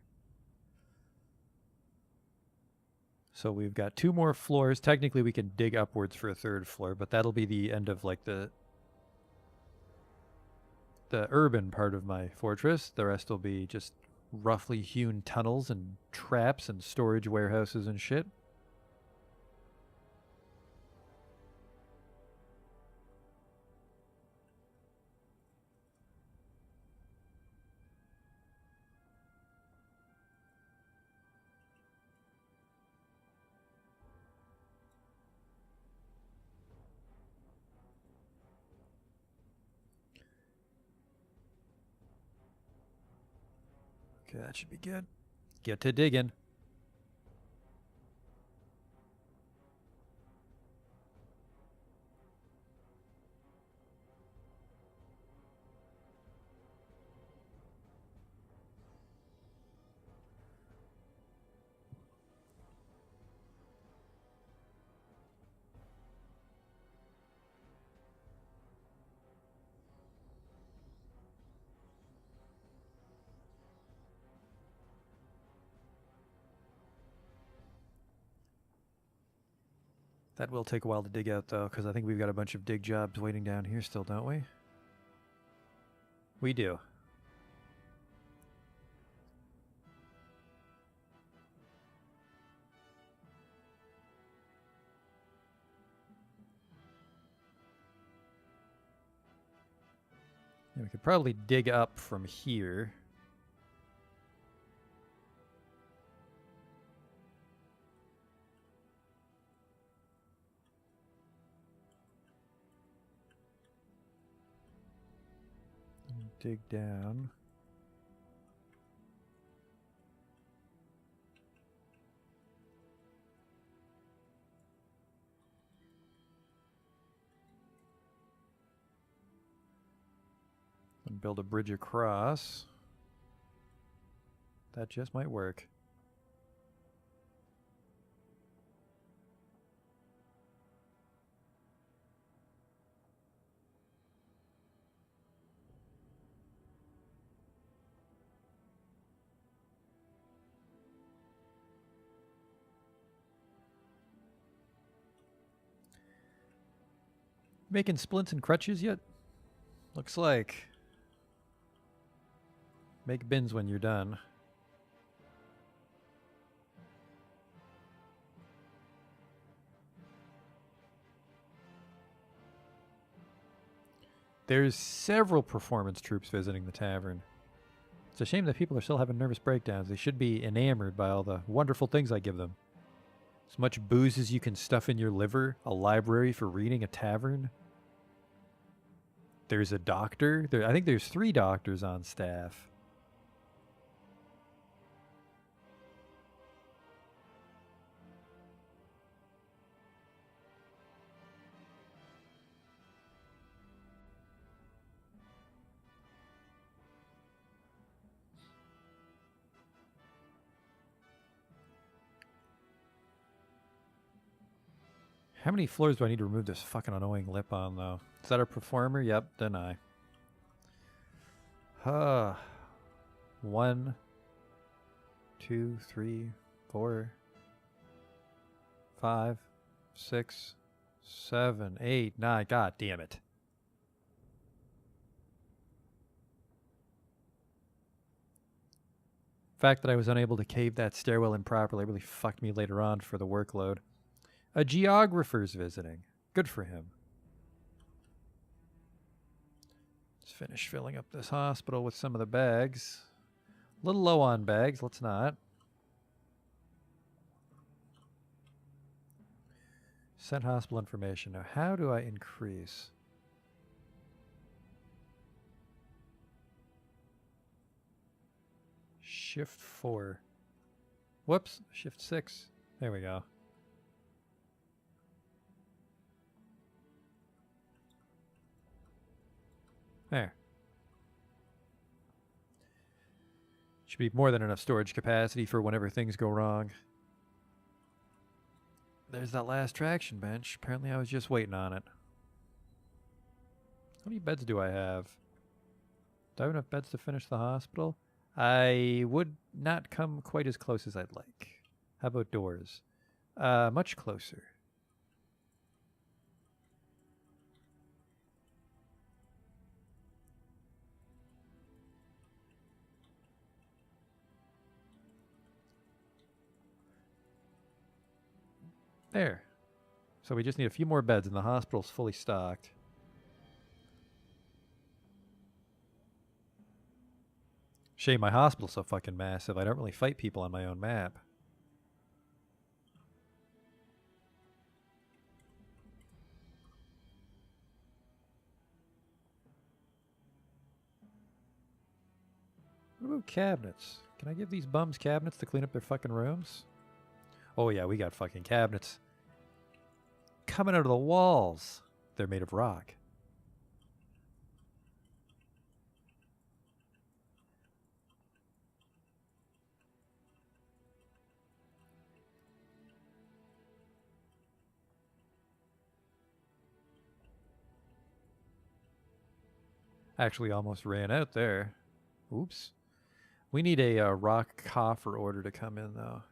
So we've got two more floors. Technically we can dig upwards for a third floor, but that'll be the end of like the urban part of my fortress. The rest will be just roughly hewn tunnels and traps and storage warehouses and shit. Okay, that should be good. Get to digging. That will take a while to dig out, though, because I think we've got a bunch of dig jobs waiting down here still, don't we? We do. Yeah, we could probably dig up from here. Dig down. And build a bridge across. That just might work. Making splints and crutches yet? Looks like. Make bins when you're done. There's several performance troops visiting the tavern. It's a shame that people are still having nervous breakdowns. They should be enamored by all the wonderful things I give them. As much booze as you can stuff in your liver, a library for reading, a tavern. There's a doctor. I think there's 3 doctors on staff. How many floors do I need to remove this fucking annoying lip on, though? Is that a performer? Yep, deny. 1, 2, 3, 4, 5, 6, 7, 8, 9. God damn it. The fact that I was unable to cave that stairwell in properly really fucked me later on for the workload. A geographer's visiting. Good for him. Let's finish filling up this hospital with some of the bags. A little low on bags, let's not. Send hospital information. Now, how do I increase? Shift 4. Whoops, Shift 6. There we go. There. Should be more than enough storage capacity for whenever things go wrong. There's that last traction bench. Apparently I was just waiting on it. How many beds do I have? Do I have enough beds to finish the hospital? I would not come quite as close as I'd like. How about doors? Much closer. There. So we just need a few more beds and the hospital's fully stocked. Shame my hospital's so fucking massive. I don't really fight people on my own map. What about cabinets? Can I give these bums cabinets to clean up their fucking rooms? Oh yeah, we got fucking cabinets coming out of the walls. They're made of rock. Actually almost ran out there. Oops. We need a rock coffer order to come in, though.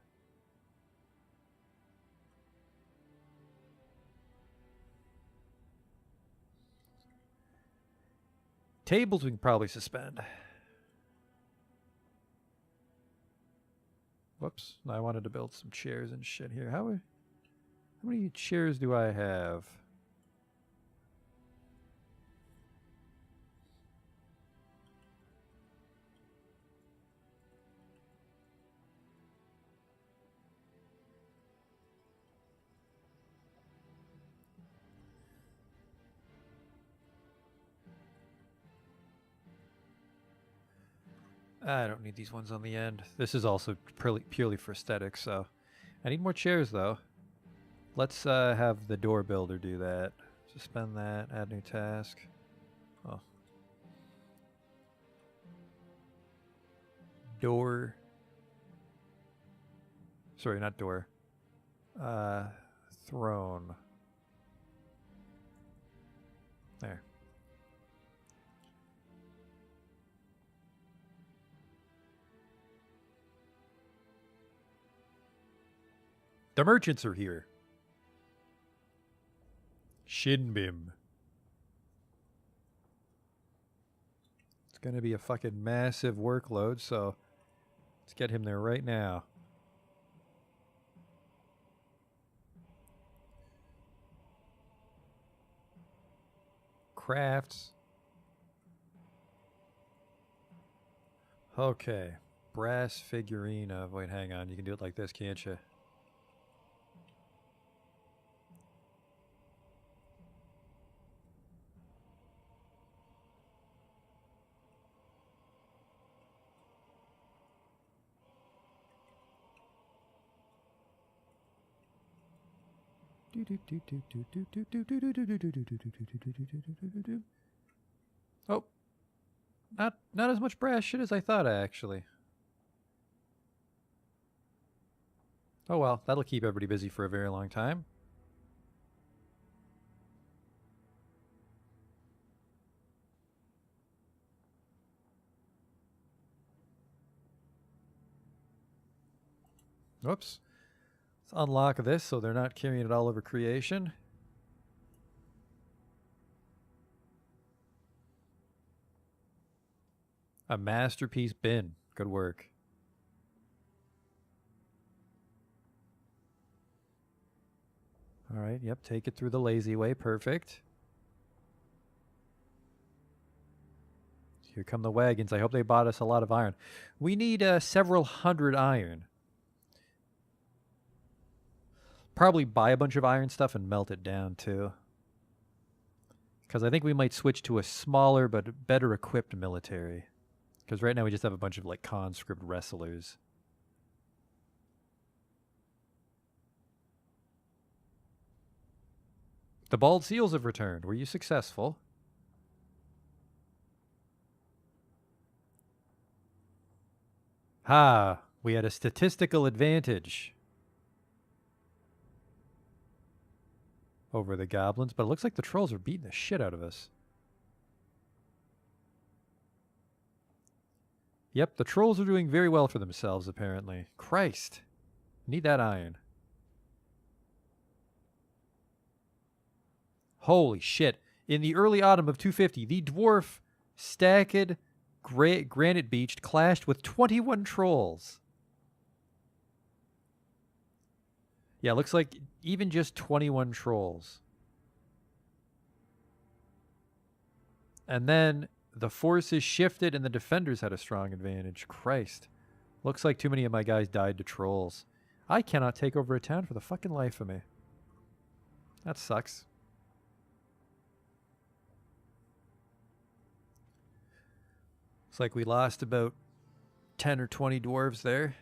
Tables we can probably suspend. Whoops. I wanted to build some chairs and shit here. How many chairs do I have? I don't need these ones on the end. This is also purely for aesthetics, so I need more chairs, though. Let's have the door builder do that. Suspend that, add new task. Oh. Door. Sorry, not door. Throne. There. The merchants are here. Shinbim. It's going to be a fucking massive workload, so let's get him there right now. Crafts. Okay. Brass figurine of... Wait, hang on. You can do it like this, can't you? Oh. Not as much brass shit as I thought, actually. Oh well, that'll keep everybody busy for a very long time. Whoops. Let's unlock this so they're not carrying it all over creation. A masterpiece bin. Good work. All right, yep, take it through the lazy way. Perfect. Here come the wagons. I hope they bought us a lot of iron. We need several hundred iron. Probably buy a bunch of iron stuff and melt it down too. Because I think we might switch to a smaller but better equipped military. Because right now we just have a bunch of like conscript wrestlers. The bald seals have returned. Were you successful? Ha! We had a statistical advantage over the goblins, but it looks like the trolls are beating the shit out of us. Yep, the trolls are doing very well for themselves, apparently. Christ. Need that iron. Holy shit. In the early autumn of 250, the dwarf stacked granite beached clashed with 21 trolls. Yeah, looks like even just 21 trolls. And then the forces shifted and the defenders had a strong advantage. Christ. Looks like too many of my guys died to trolls. I cannot take over a town for the fucking life of me. That sucks. Looks like we lost about 10 or 20 dwarves there.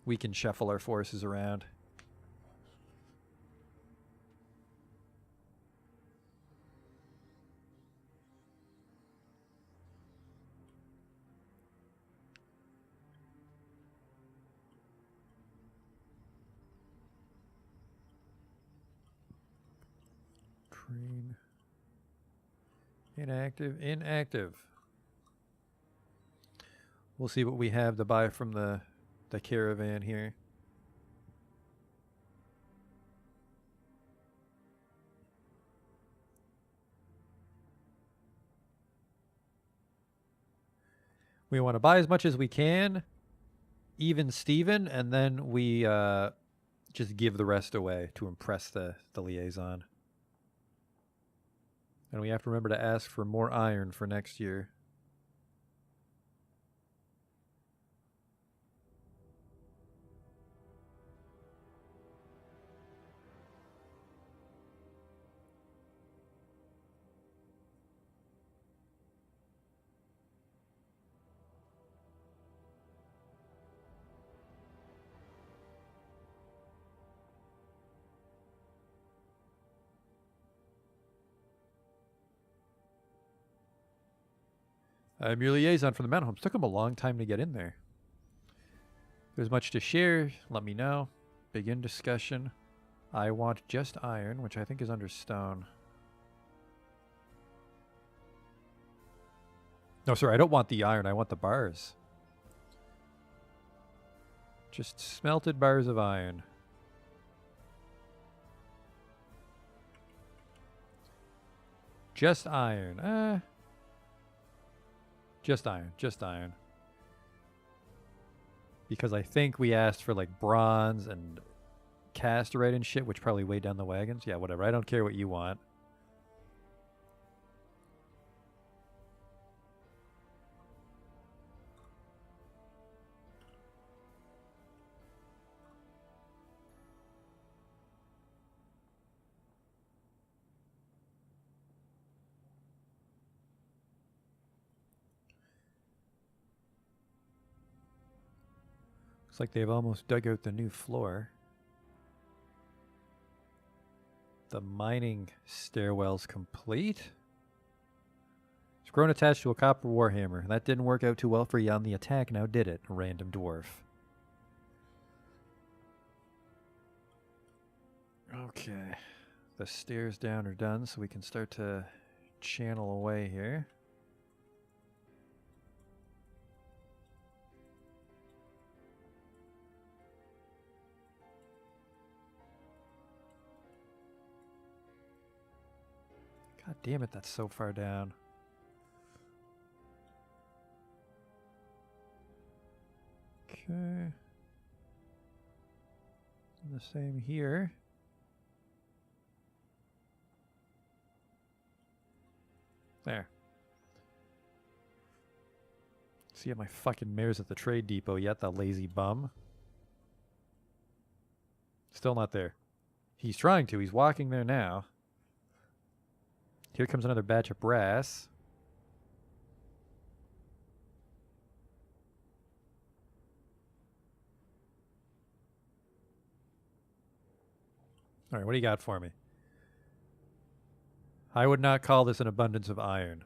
We can shuffle our forces around. Train. Inactive, inactive. We'll see what we have to buy from the caravan here. We want to buy as much as we can, even Steven, and then we just give the rest away to impress the liaison. And we have to remember to ask for more iron for next year. I'm your liaison for the mountain homes. Took him a long time to get in there. If there's much to share, let me know. Begin discussion. I want just iron, which I think is under stone. No, sorry, I don't want the iron. I want the bars. Just smelted bars of iron. Just iron. Just iron. Just iron. Because I think we asked for like bronze and casterite and shit, which probably weighed down the wagons. Yeah, whatever. I don't care what you want. Looks like they've almost dug out the new floor. The mining stairwell's complete. It's grown attached to a copper warhammer. That didn't work out too well for you on the attack, now did it, random dwarf? Okay. The stairs down are done, so we can start to channel away here. God damn it, that's so far down. Okay. And the same here. There. See if my fucking mare's at the trade depot yet, that lazy bum. Still not there. He's trying to. He's walking there now. Here comes another batch of brass. All right, what do you got for me? I would not call this an abundance of iron.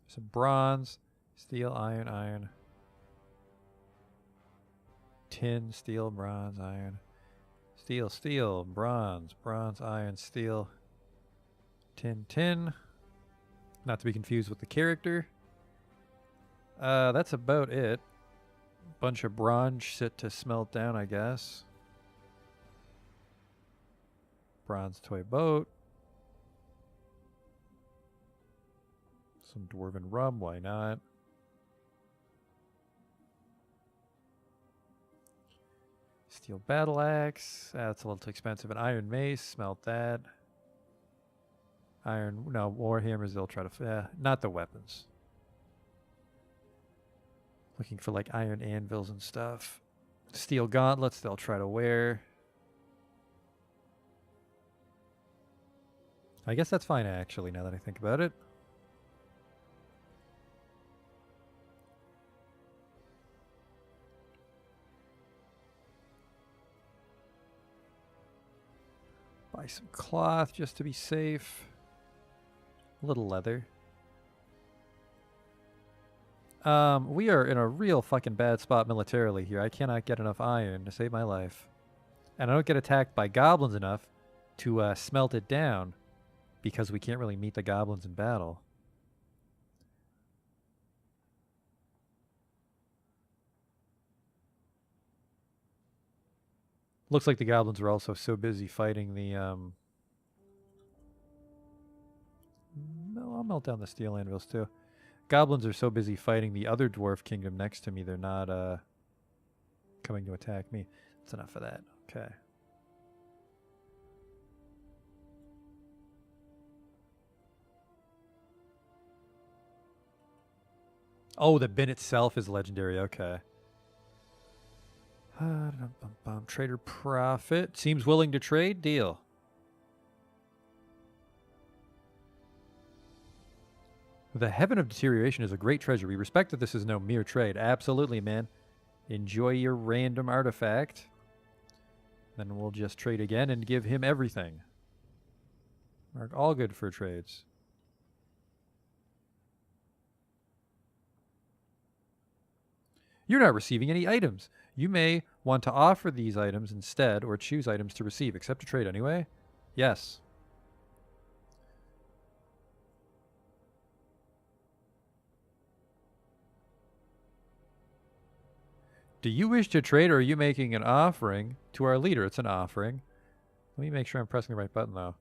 Some bronze, steel, iron. Tin, steel, bronze, iron. Steel, bronze, iron, steel. Tin. Not to be confused with the character. That's about it. Bunch of bronze shit to smelt down, I guess. Bronze toy boat. Some dwarven rum, why not? Steel battle axe. That's a little too expensive. An iron mace, smelt that. No, warhammers, they'll try to... not the weapons. Looking for like iron anvils and stuff. Steel gauntlets, they'll try to wear. I guess that's fine, actually, now that I think about it. Buy some cloth just to be safe. A little leather. We are in a real fucking bad spot militarily here. I cannot get enough iron to save my life. And I don't get attacked by goblins enough to smelt it down because we can't really meet the goblins in battle. Looks like the goblins are also so busy fighting the... I'll melt down the steel anvils too. Goblins are so busy fighting the other dwarf kingdom next to me, they're not coming to attack me. That's enough of that. Okay. Oh, the bin itself is legendary. Okay. Trader profit. Seems willing to trade. Deal. The Heaven of Deterioration is a great treasure. We respect that this is no mere trade. Absolutely, man. Enjoy your random artifact. Then we'll just trade again and give him everything. Mark all good for trades. You're not receiving any items. You may want to offer these items instead or choose items to receive. Accept a trade anyway? Yes. Do you wish to trade or are you making an offering to our leader? It's an offering. Let me make sure I'm pressing the right button though.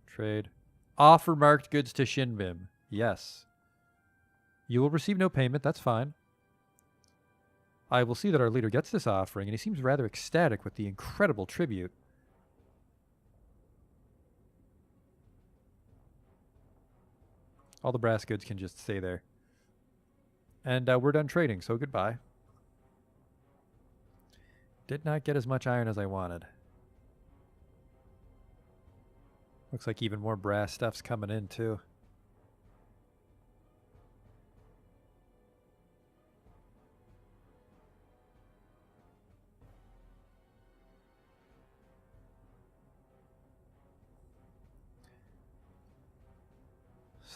Trade. Offer marked goods to Shinbim. Yes. You will receive no payment. That's fine. I will see that our leader gets this offering, and he seems rather ecstatic with the incredible tribute. All the brass goods can just stay there. And we're done trading, so goodbye. Did not get as much iron as I wanted. Looks like even more brass stuff's coming in, too.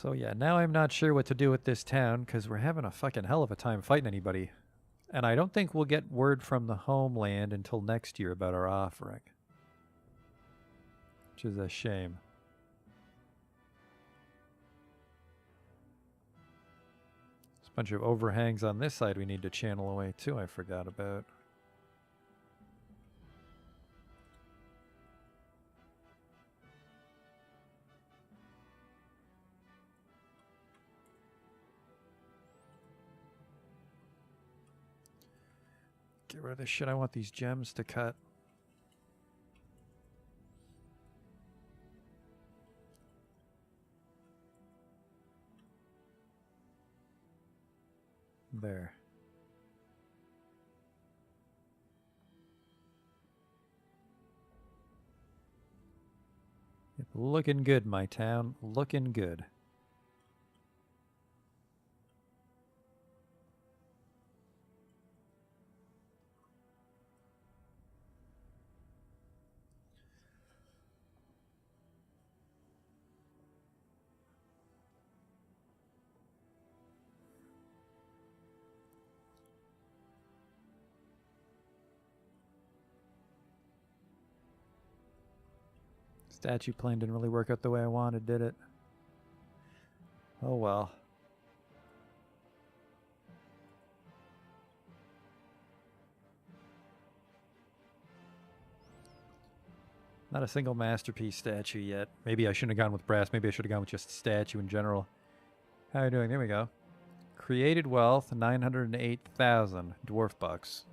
So yeah, now I'm not sure what to do with this town because we're having a fucking hell of a time fighting anybody. And I don't think we'll get word from the homeland until next year about our offering. Which is a shame. There's a bunch of overhangs on this side we need to channel away too, I forgot about. Get rid of this shit. I want these gems to cut. There. Yep, looking good, my town. Looking good. Statue plan didn't really work out the way I wanted, did it? Oh well. Not a single masterpiece statue yet. Maybe I shouldn't have gone with brass. Maybe I should have gone with just statue in general. How are you doing? There we go. Created wealth, 908,000 dwarf bucks.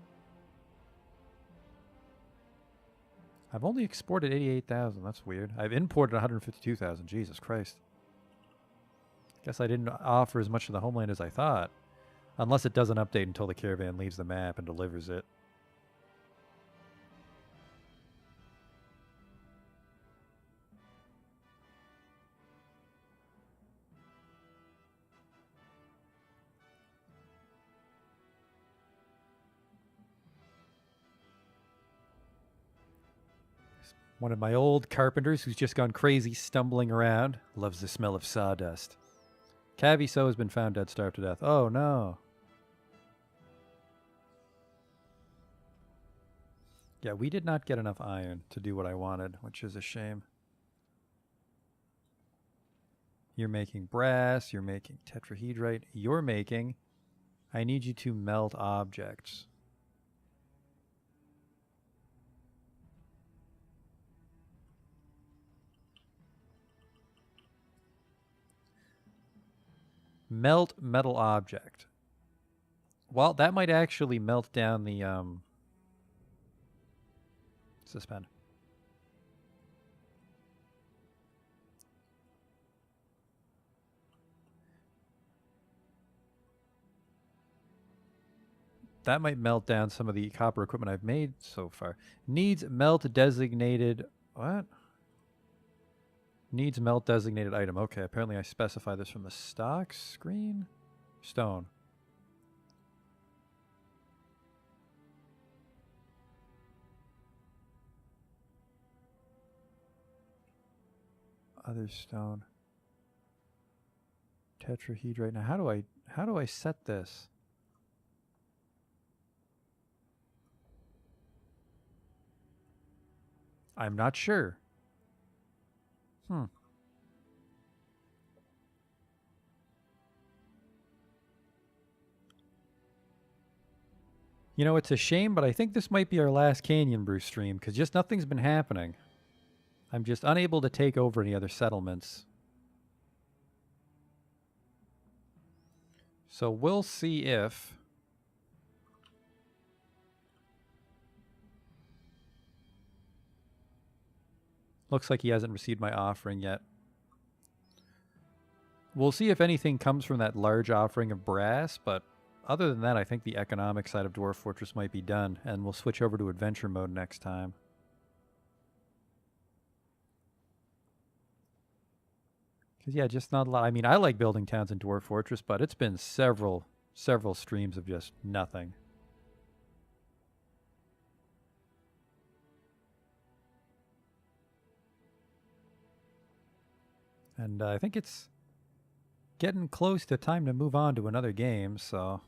I've only exported 88,000. That's weird. I've imported 152,000. Jesus Christ. Guess I didn't offer as much to the homeland as I thought. Unless it doesn't update until the caravan leaves the map and delivers it. One of my old carpenters who's just gone crazy stumbling around. Loves the smell of sawdust. Caviso has been found dead, starved to death. Oh no. Yeah, we did not get enough iron to do what I wanted, which is a shame. You're making brass, you're making tetrahedrite, you're making... I need you to melt objects. Melt metal object. Well, that might actually melt down the suspend. That might melt down some of the copper equipment I've made so far. Needs melt designated... What? Needs melt designated item. Okay, apparently I specify this from the stock screen. Stone. Other stone. Tetrahedrite. Now how do I set this? I'm not sure. You know, it's a shame, but I think this might be our last Canyon Brew stream, because just nothing's been happening. I'm just unable to take over any other settlements. So we'll see if... Looks like he hasn't received my offering yet. We'll see if anything comes from that large offering of brass, but other than that, I think the economic side of Dwarf Fortress might be done, and we'll switch over to adventure mode next time. Because, yeah, just not a lot. I mean, I like building towns in Dwarf Fortress, but it's been several streams of just nothing. And I think it's getting close to time to move on to another game, so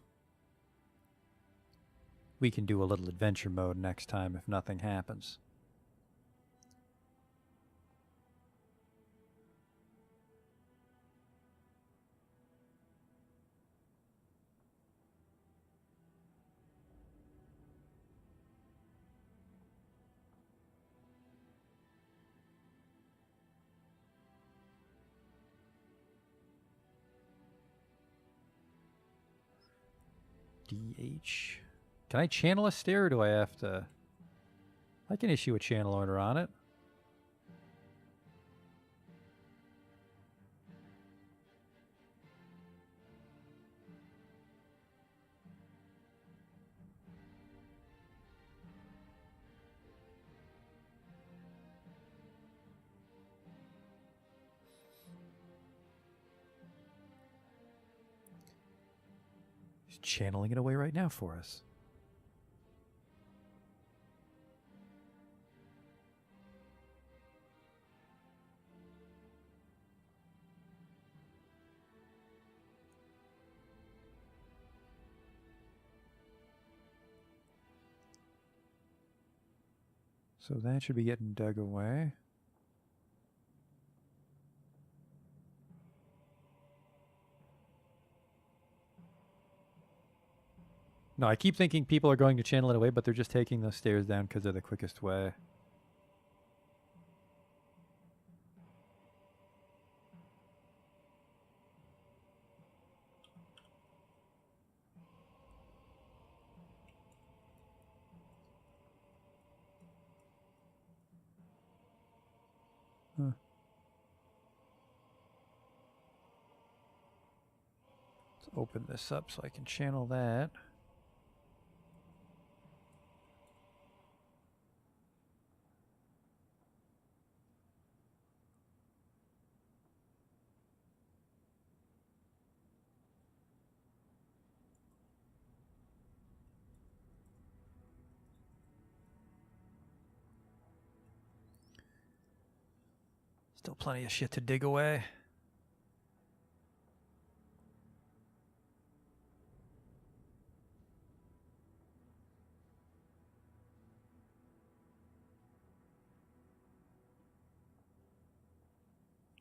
we can do a little adventure mode next time if nothing happens. DH. Can I channel a stair or do I have to? I can issue a channel order on it. He's channeling it away right now for us. So that should be getting dug away. No, I keep thinking people are going to channel it away, but they're just taking those stairs down because they're the quickest way. Huh. Let's open this up so I can channel that. Still plenty of shit to dig away.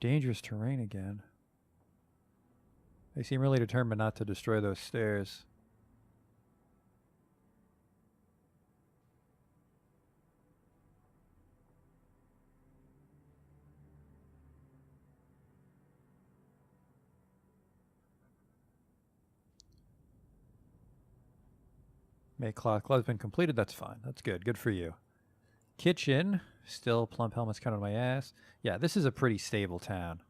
Dangerous terrain again. They seem really determined not to destroy those stairs. Make cloth gloves been completed. That's fine. That's good. Good for you. Kitchen. Still plump helmets kind of my ass. Yeah, this is a pretty stable town.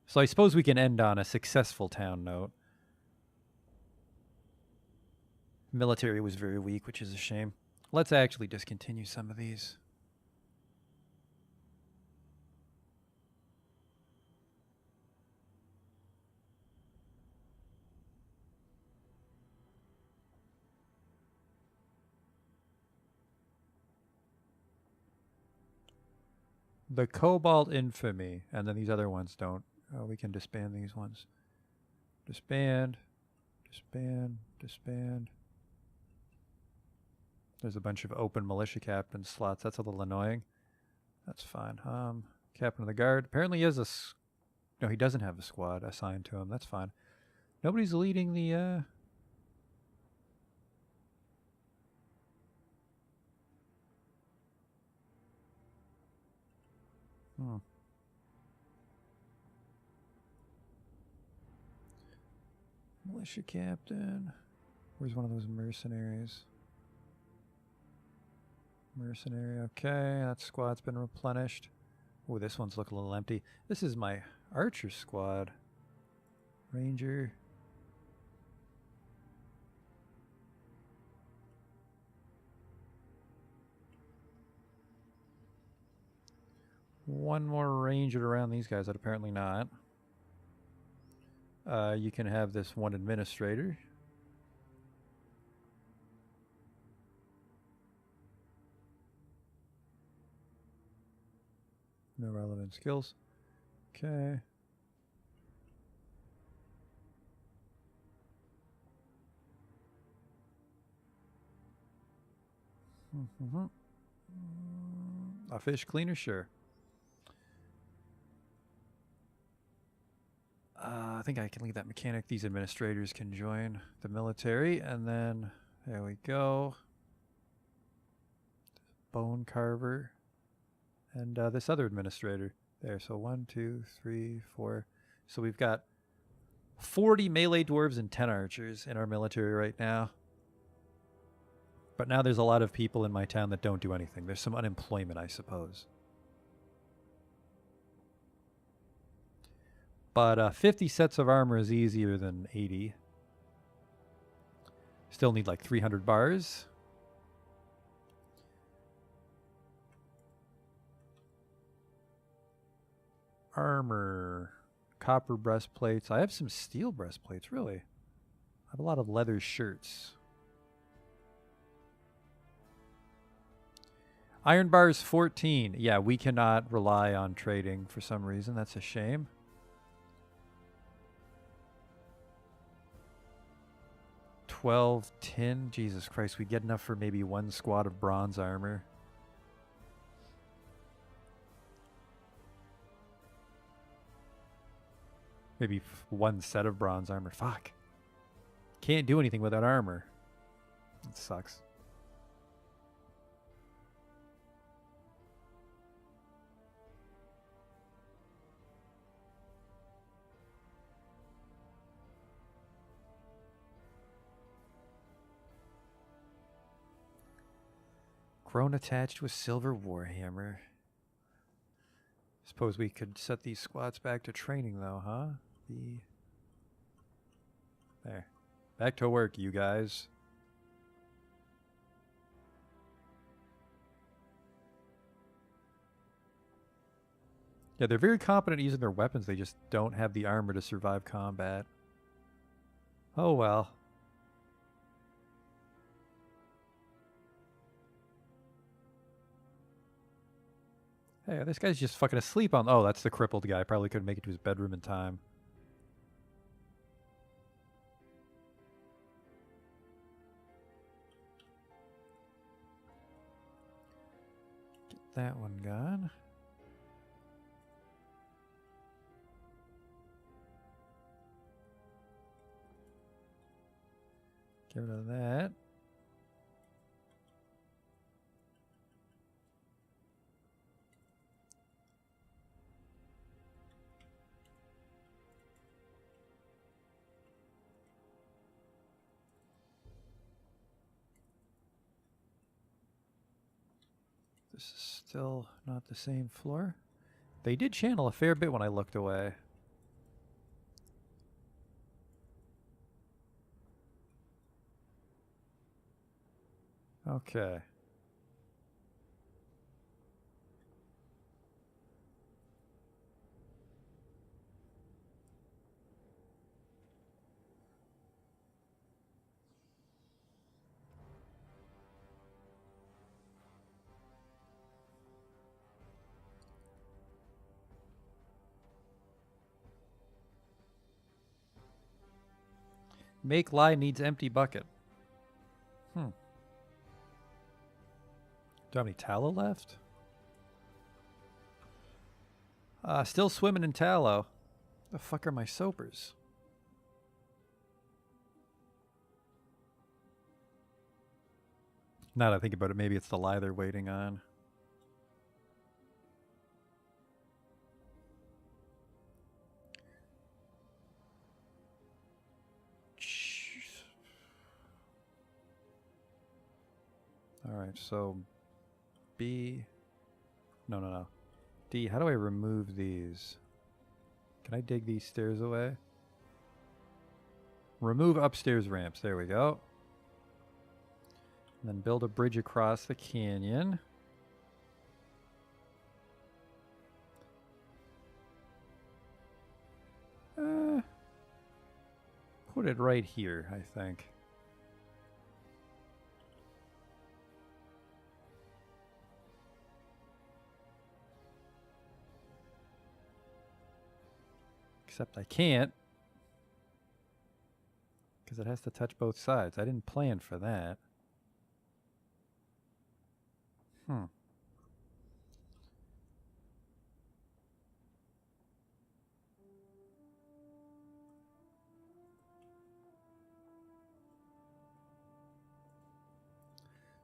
So I suppose we can end on a successful town note. Military was very weak, which is a shame. Let's actually discontinue some of these. The Cobalt Infamy, and then these other ones don't. Oh, we can disband these ones. Disband, disband, disband. There's a bunch of open militia captain slots. That's a little annoying. That's fine. Captain of the guard. Apparently he has a... No, he doesn't have a squad assigned to him. That's fine. Nobody's leading the... Militia captain. Where's one of those mercenaries? Mercenary, okay. That squad's been replenished. Oh, this one's looking a little empty. This is my archer squad. Ranger. One more ranger around these guys, but apparently not. You can have this one administrator. No relevant skills. Okay. A fish cleaner, sure. I think I can leave that mechanic. These administrators can join the military, and then there we go. Bone carver, and this other administrator there. So 1, 2, 3, 4. So we've got 40 melee dwarves and 10 archers in our military right now. But now there's a lot of people in my town that don't do anything. There's some unemployment, I suppose. But 50 sets of armor is easier than 80. Still need like 300 bars. Armor. Copper breastplates. I have some steel breastplates, really. I have a lot of leather shirts. Iron bars 14. Yeah, we cannot rely on trading for some reason. That's a shame. $12 tin. Jesus Christ, we get enough for maybe one squad of bronze armor. Maybe one set of bronze armor. Fuck. Can't do anything without armor. That sucks. Crone attached with silver warhammer. Suppose we could set these squats back to training though, huh? There. Back to work, you guys. Yeah, they're very competent using their weapons. They just don't have the armor to survive combat. Oh well. Hey, this guy's just fucking asleep on... Oh, that's the crippled guy. Probably couldn't make it to his bedroom in time. Get that one gone. Get rid of that. This is still not the same floor. They did channel a fair bit when I looked away. Okay. Make lie needs empty bucket. Do I have any tallow left? Still swimming in tallow. The fuck are my soapers? Now that I think about it, maybe it's the lie they're waiting on. Alright, so B... No. D, how do I remove these? Can I dig these stairs away? Remove upstairs ramps. There we go. And then build a bridge across the canyon. Put it right here, I think. Except I can't. Because it has to touch both sides. I didn't plan for that. Hmm.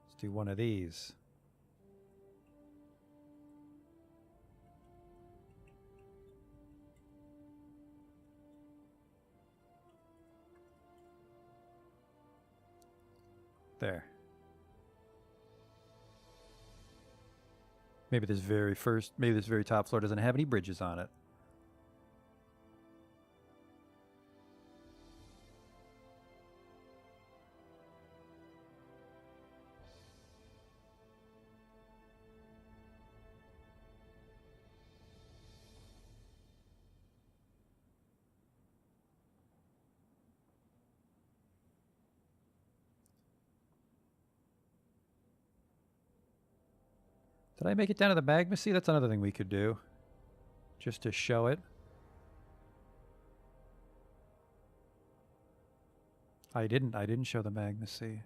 Let's do one of these. There. Maybe this very top floor doesn't have any bridges on it. Did I make it down to the magma sea? That's another thing we could do. Just to show it. I didn't show the magma sea.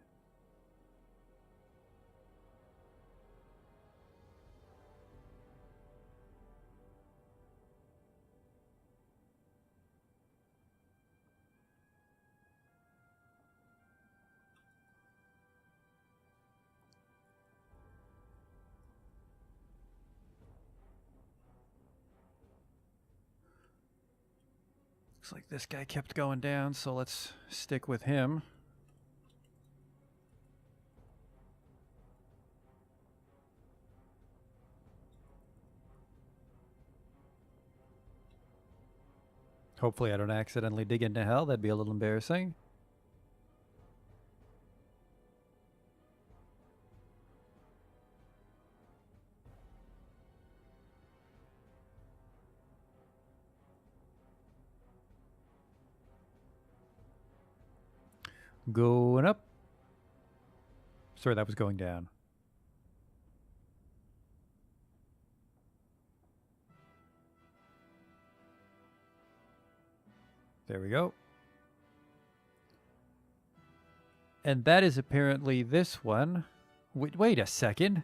Looks like this guy kept going down, so let's stick with him. Hopefully I don't accidentally dig into hell. That'd be a little embarrassing. Going up. Sorry, that was going down. There we go. And that is apparently this one. Wait a second.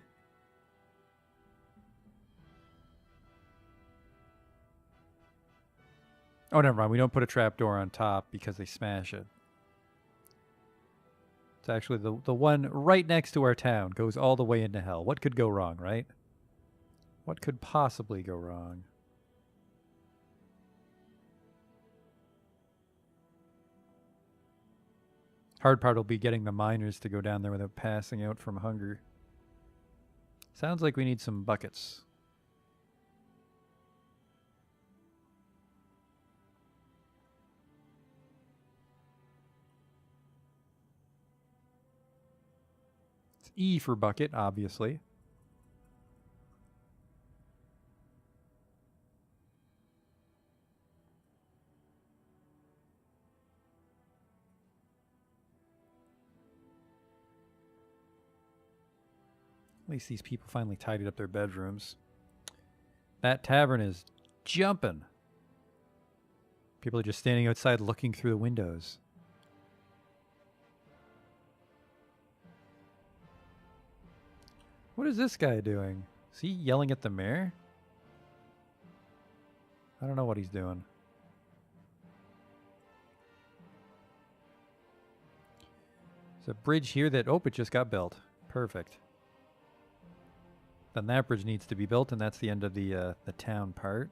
Oh, never mind. We don't put a trapdoor on top because they smash it. It's actually the one right next to our town. Goes all the way into hell. What could go wrong, right? What could possibly go wrong? Hard part will be getting the miners to go down there without passing out from hunger. Sounds like we need some buckets. It's E for bucket, obviously. At least these people finally tidied up their bedrooms. That tavern is jumping. People are just standing outside looking through the windows. What is this guy doing? Is he yelling at the mayor? I don't know what he's doing. There's a bridge here that... Oh, it just got built. Perfect. Then that bridge needs to be built, and that's the end of the town part.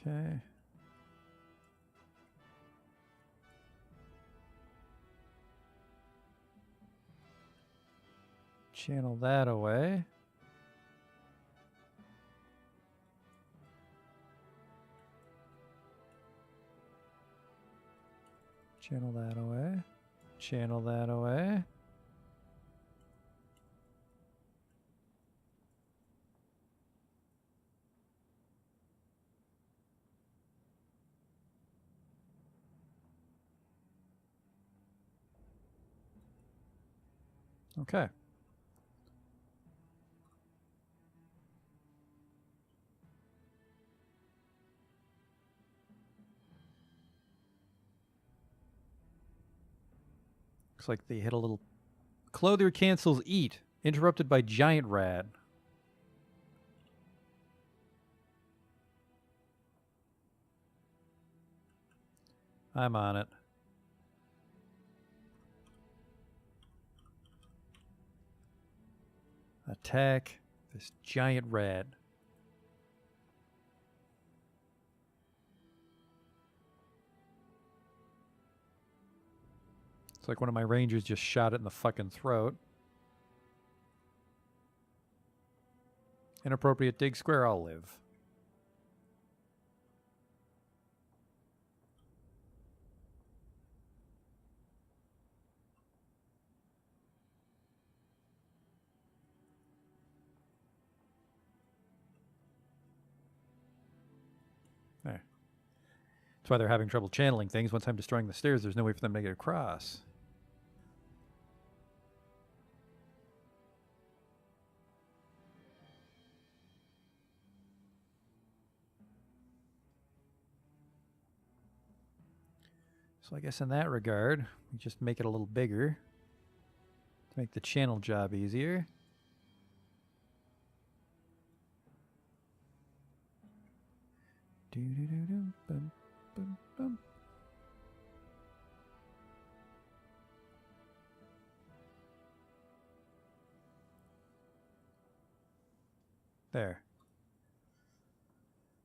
Okay. Channel that away. Channel that away. Channel that away. Okay. Looks like they hit a little... Clothier cancels eat. Interrupted by giant rat. I'm on it. Attack this giant rat. It's like one of my rangers just shot it in the fucking throat. Inappropriate dig square, I'll live. There. That's why they're having trouble channeling things. Once I'm destroying the stairs, there's no way for them to get across. So I guess in that regard, we just make it a little bigger to make the channel job easier. Bum, bum, bum. There.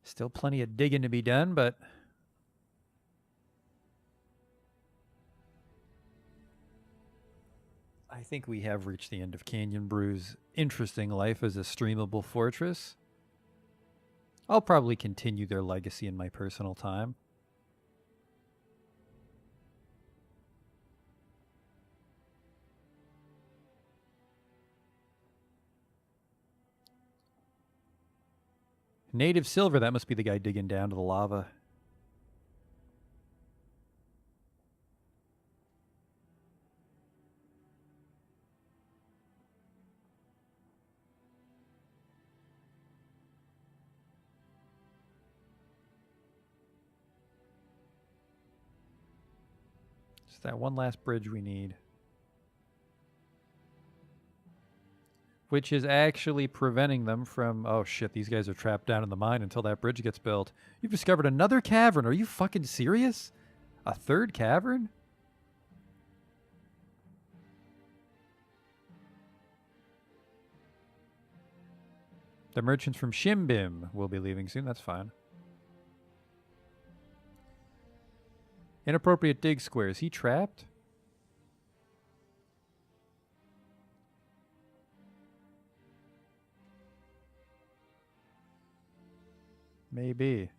Still plenty of digging to be done, but I think we have reached the end of Canyon Brew's interesting life as a streamable fortress. I'll probably continue their legacy in my personal time. Native silver, that must be the guy digging down to the lava. Just that one last bridge we need. Which is actually preventing them from... Oh shit, these guys are trapped down in the mine until that bridge gets built. You've discovered another cavern. Are you fucking serious? A third cavern? The merchants from Shimbim will be leaving soon. That's fine. Inappropriate dig square. Is he trapped? Maybe.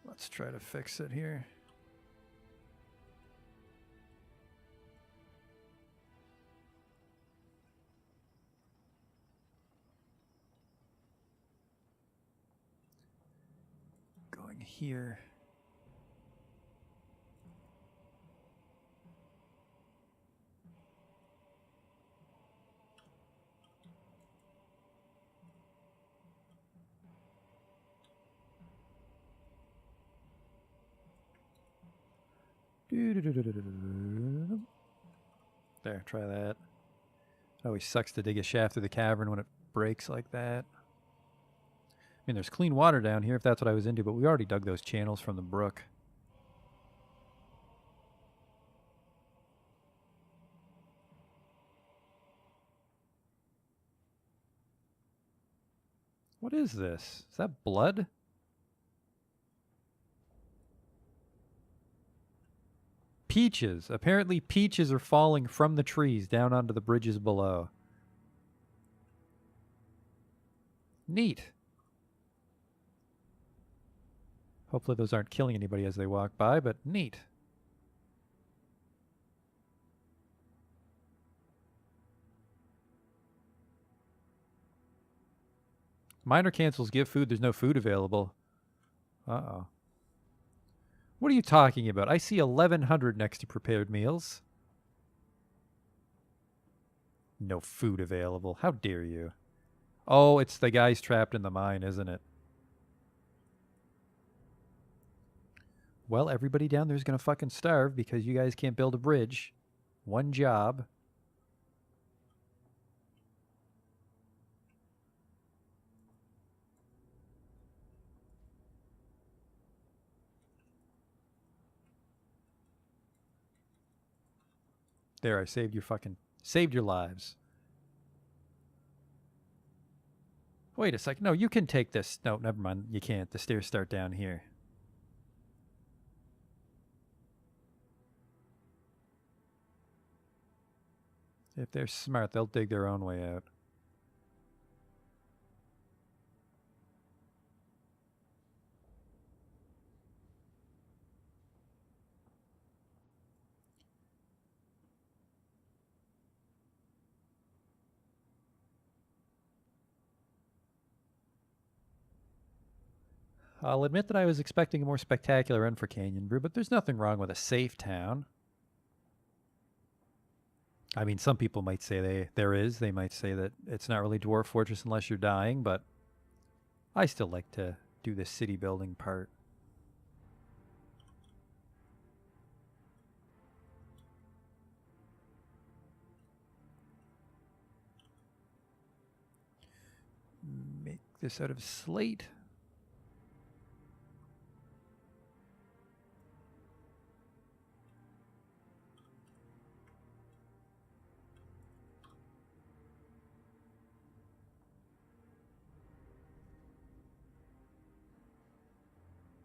Let's try to fix it here. Going here. There, try that. It always sucks to dig a shaft through the cavern when it breaks like that. I mean, there's clean water down here if that's what I was into, but we already dug those channels from the brook. What is this? Is that blood? Peaches. Apparently peaches are falling from the trees down onto the bridges below. Neat. Hopefully those aren't killing anybody as they walk by, but neat. Minor cancels give food. There's no food available. Uh-oh. What are you talking about? I see 1,100 next to prepared meals. No food available. How dare you? Oh, it's the guys trapped in the mine, isn't it? Well, everybody down there's gonna fucking starve because you guys can't build a bridge. One job. There, I saved your lives. Wait a second. No, you can take this. No, never mind. You can't. The stairs start down here. If they're smart, they'll dig their own way out. I'll admit that I was expecting a more spectacular end for Canyon Brew, but there's nothing wrong with a safe town. I mean, some people might say there is. They might say that it's not really Dwarf Fortress unless you're dying, but I still like to do the city building part. Make this out of slate.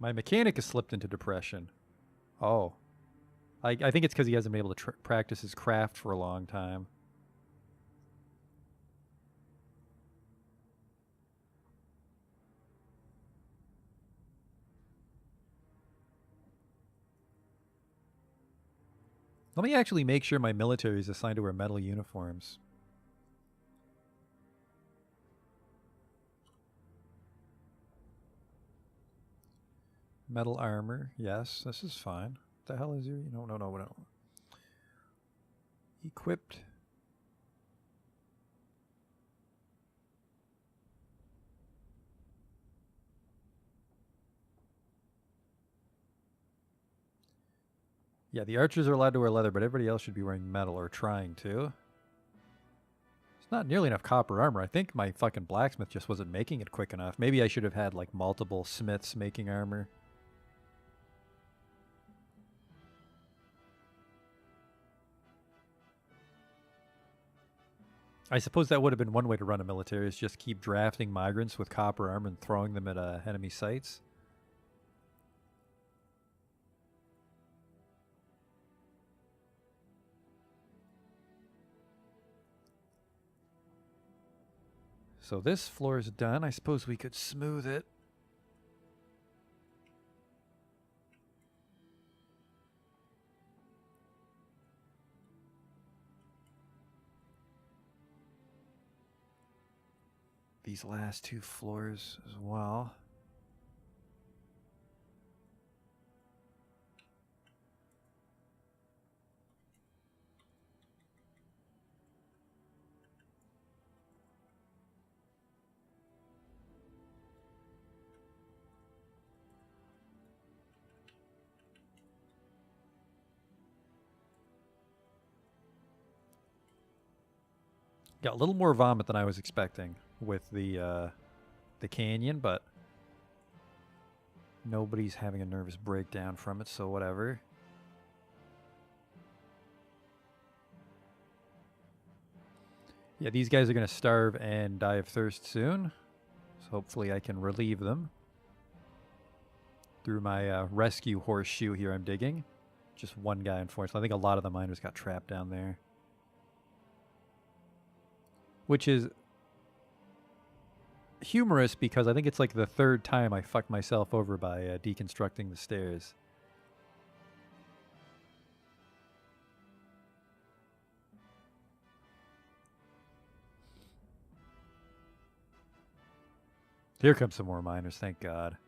My mechanic has slipped into depression. Oh. I think it's because he hasn't been able to practice his craft for a long time. Let me actually make sure my military is assigned to wear metal uniforms. Metal armor. Yes, this is fine. What the hell is your... No. Equipped. Yeah, the archers are allowed to wear leather, but everybody else should be wearing metal or trying to. It's not nearly enough copper armor. I think my fucking blacksmith just wasn't making it quick enough. Maybe I should have had like multiple smiths making armor. I suppose that would have been one way to run a military, is just keep drafting migrants with copper armor and throwing them at enemy sites. So this floor is done. I suppose we could smooth it. These last two floors as well. Got a little more vomit than I was expecting with the canyon, but nobody's having a nervous breakdown from it, so whatever. Yeah, these guys are going to starve and die of thirst soon, so hopefully I can relieve them through my rescue horseshoe here I'm digging. Just one guy, unfortunately. I think a lot of the miners got trapped down there. Which is humorous because I think it's like the third time I fucked myself over by deconstructing the stairs. Here comes some more miners, thank God.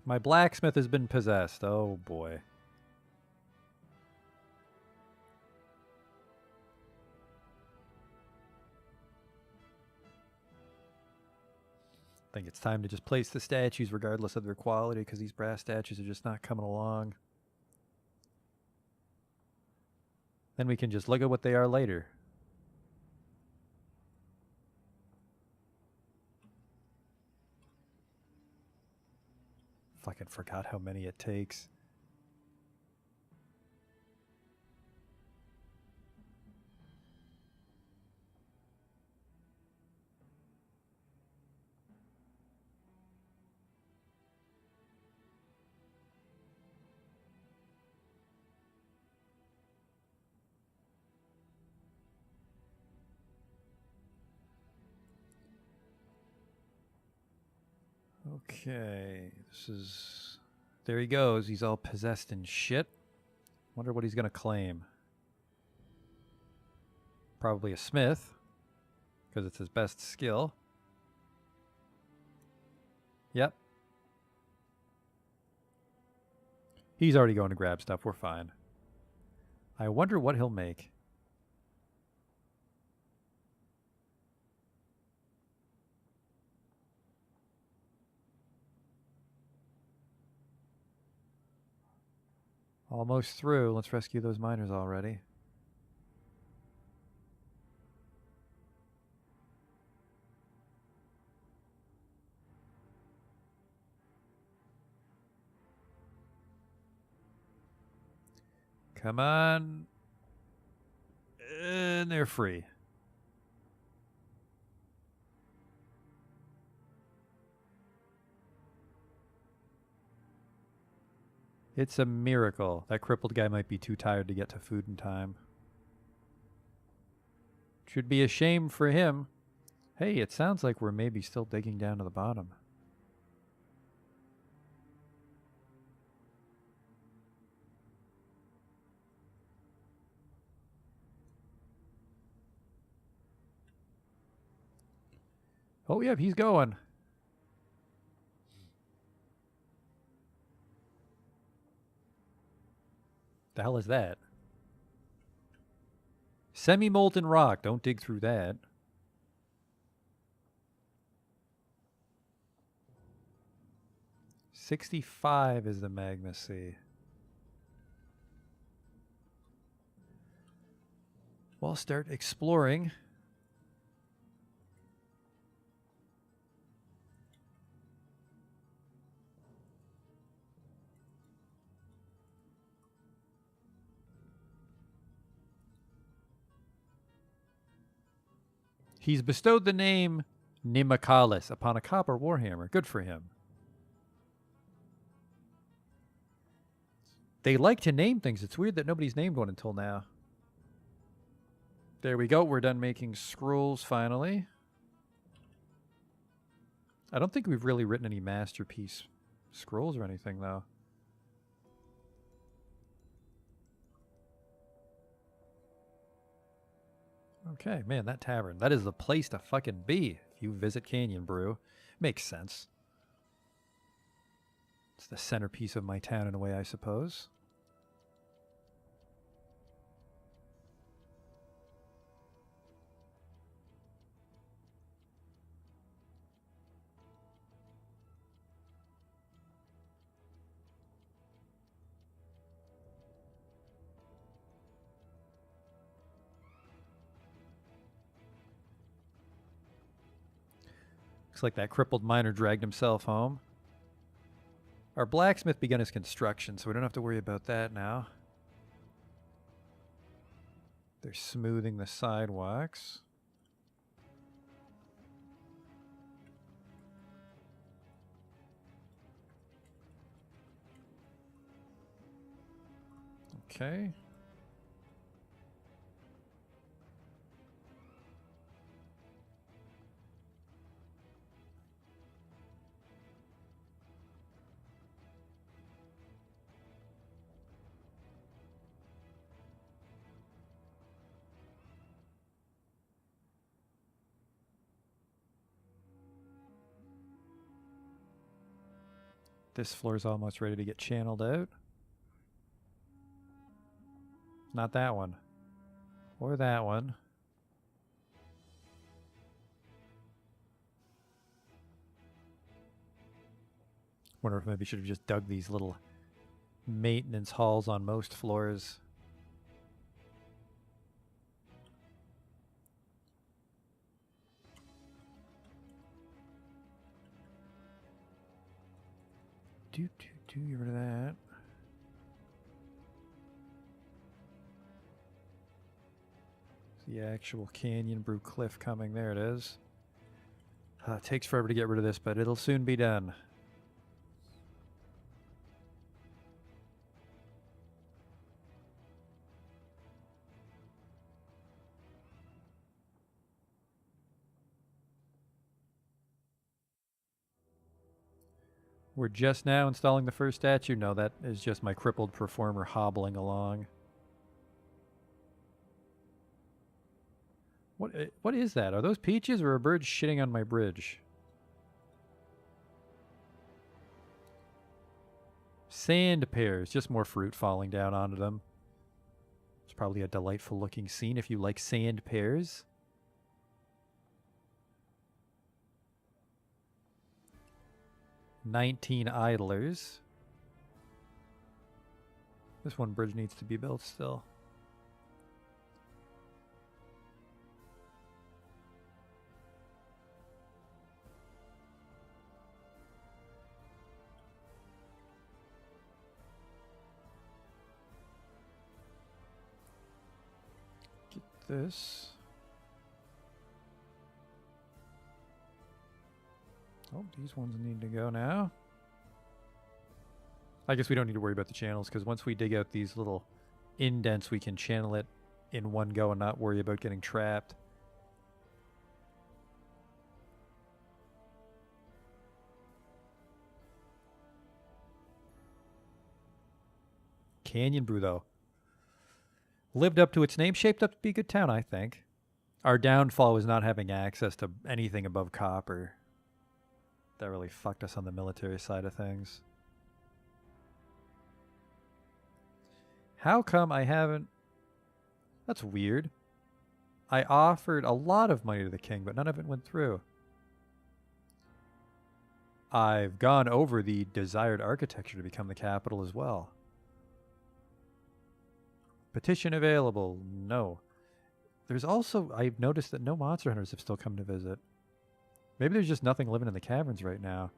My blacksmith has been possessed. Oh boy. think it's time to just place the statues regardless of their quality, because these brass statues are just not coming along. Then we can just look at what they are later. Fucking forgot how many it takes. Okay, this is... There he goes. He's all possessed and shit. Wonder what he's going to claim. Probably a smith, because it's his best skill. Yep. He's already going to grab stuff. We're fine. I wonder what he'll make. Almost through. Let's rescue those miners already. Come on. And they're free. It's a miracle. That crippled guy might be too tired to get to food in time. Should be a shame for him. Hey, it sounds like we're maybe still digging down to the bottom. Oh, yeah, he's going. The hell is that? Semi-molten rock. Don't dig through that. $65 is the magma sea. Well, start exploring. He's bestowed the name Nimakalis upon a copper warhammer. Good for him. They like to name things. It's weird that nobody's named one until now. There we go. We're done making scrolls finally. I don't think we've really written any masterpiece scrolls or anything, though. Okay, man, that tavern. That is the place to fucking be if you visit Canyon Brew. Makes sense. It's the centerpiece of my town in a way, I suppose. Looks like that crippled miner dragged himself home. Our blacksmith began his construction, so we don't have to worry about that now. They're smoothing the sidewalks. Okay. This floor's almost ready to get channeled out. Not that one. Or that one. Wonder if maybe should have just dug these little maintenance halls on most floors. Get rid of that. The actual canyon brew cliff coming. There it is. It takes forever to get rid of this, but it'll soon be done. We're just now installing the first statue. No, that is just my crippled performer hobbling along. What is that? Are those peaches or a bird shitting on my bridge? Sand pears. Just more fruit falling down onto them. It's probably a delightful looking scene if you like sand pears. "19 idlers." This one bridge needs to be built still. Get this. Oh, these ones need to go now. I guess we don't need to worry about the channels, because once we dig out these little indents, we can channel it in one go and not worry about getting trapped. Canyon Brew, though, lived up to its name, shaped up to be a good town, I think. Our downfall was not having access to anything above copper. That really fucked us on the military side of things. How come I haven't... That's weird. I offered a lot of money to the king, but none of it went through. I've gone over the desired architecture to become the capital as well. Petition available. No. There's also... I've noticed that no monster hunters have still come to visit. Maybe there's just nothing living in the caverns right now.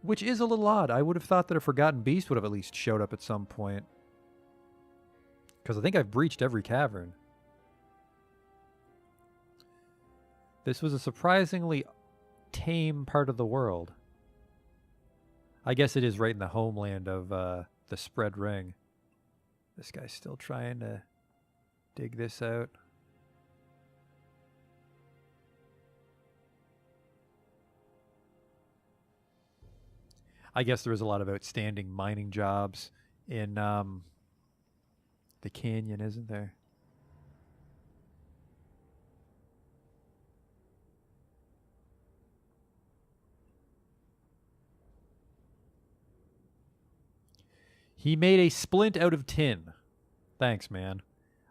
Which is a little odd. I would have thought that a forgotten beast would have at least showed up at some point. Because I think I've breached every cavern. This was a surprisingly tame part of the world. I guess it is right in the homeland of the spread ring. This guy's still trying to dig this out. I guess there was a lot of outstanding mining jobs in the canyon, isn't there? He made a splint out of tin. Thanks, man.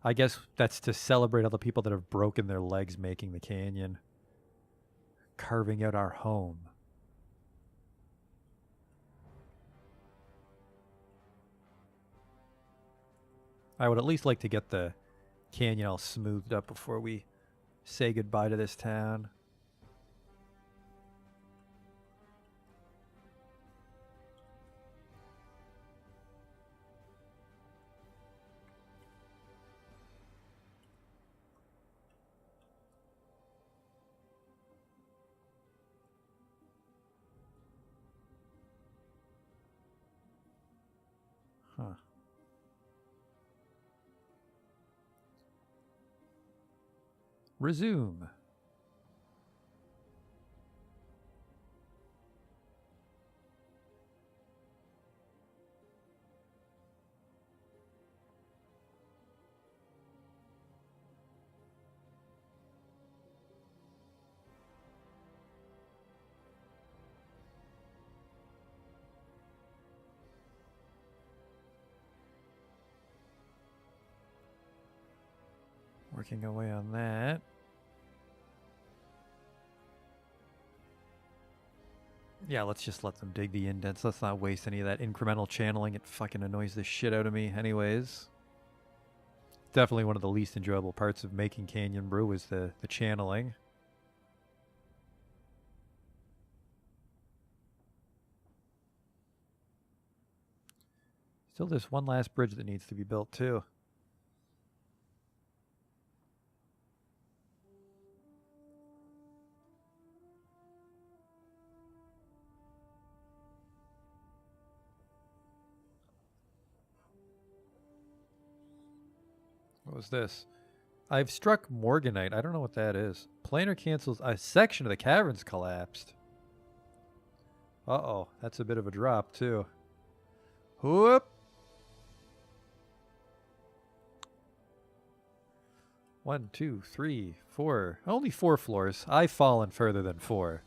I guess that's to celebrate all the people that have broken their legs making the canyon. Carving out our home. I would at least like to get the canyon all smoothed up before we say goodbye to this town. Huh. Resume. Working away on that. Yeah, let's just let them dig the indents. Let's not waste any of that incremental channeling. It fucking annoys the shit out of me anyways. Definitely one of the least enjoyable parts of making Canyon Brew is the channeling. Still, there's one last bridge that needs to be built too. What was this? I've struck Morganite. I don't know what that is. Planar cancels. A section of the caverns collapsed. Uh-oh. That's a bit of a drop, too. Whoop! 1, 2, 3, 4. Only 4 floors. I've fallen further than 4.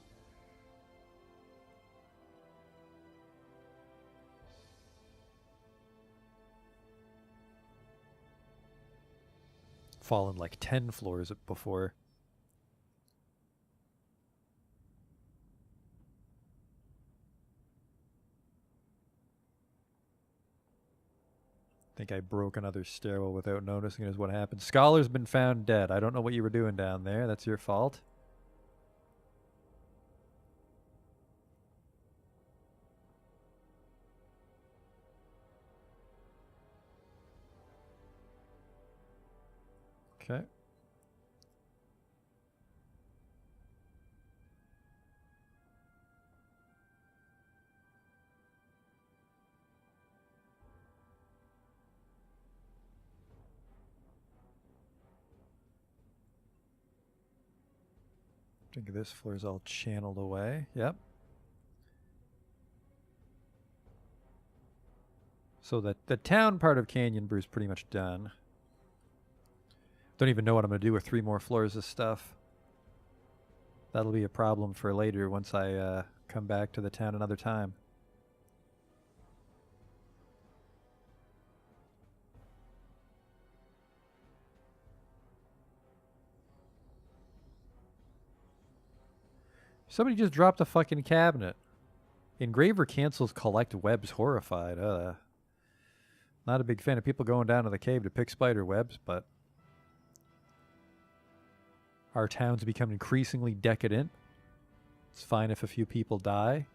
Fallen like 10 floors before. I think I broke another stairwell without noticing is what happened. Scholar's been found dead. I don't know what you were doing down there. That's your fault. Okay. I think this floor is all channeled away. Yep. So the town part of Canyon Brew is pretty much done. Don't even know what I'm going to do with 3 more floors of stuff. That'll be a problem for later once I come back to the town another time. Somebody just dropped a fucking cabinet. Engraver cancels collect webs horrified. Not a big fan of people going down to the cave to pick spider webs, but our town's become increasingly decadent. It's fine if a few people die.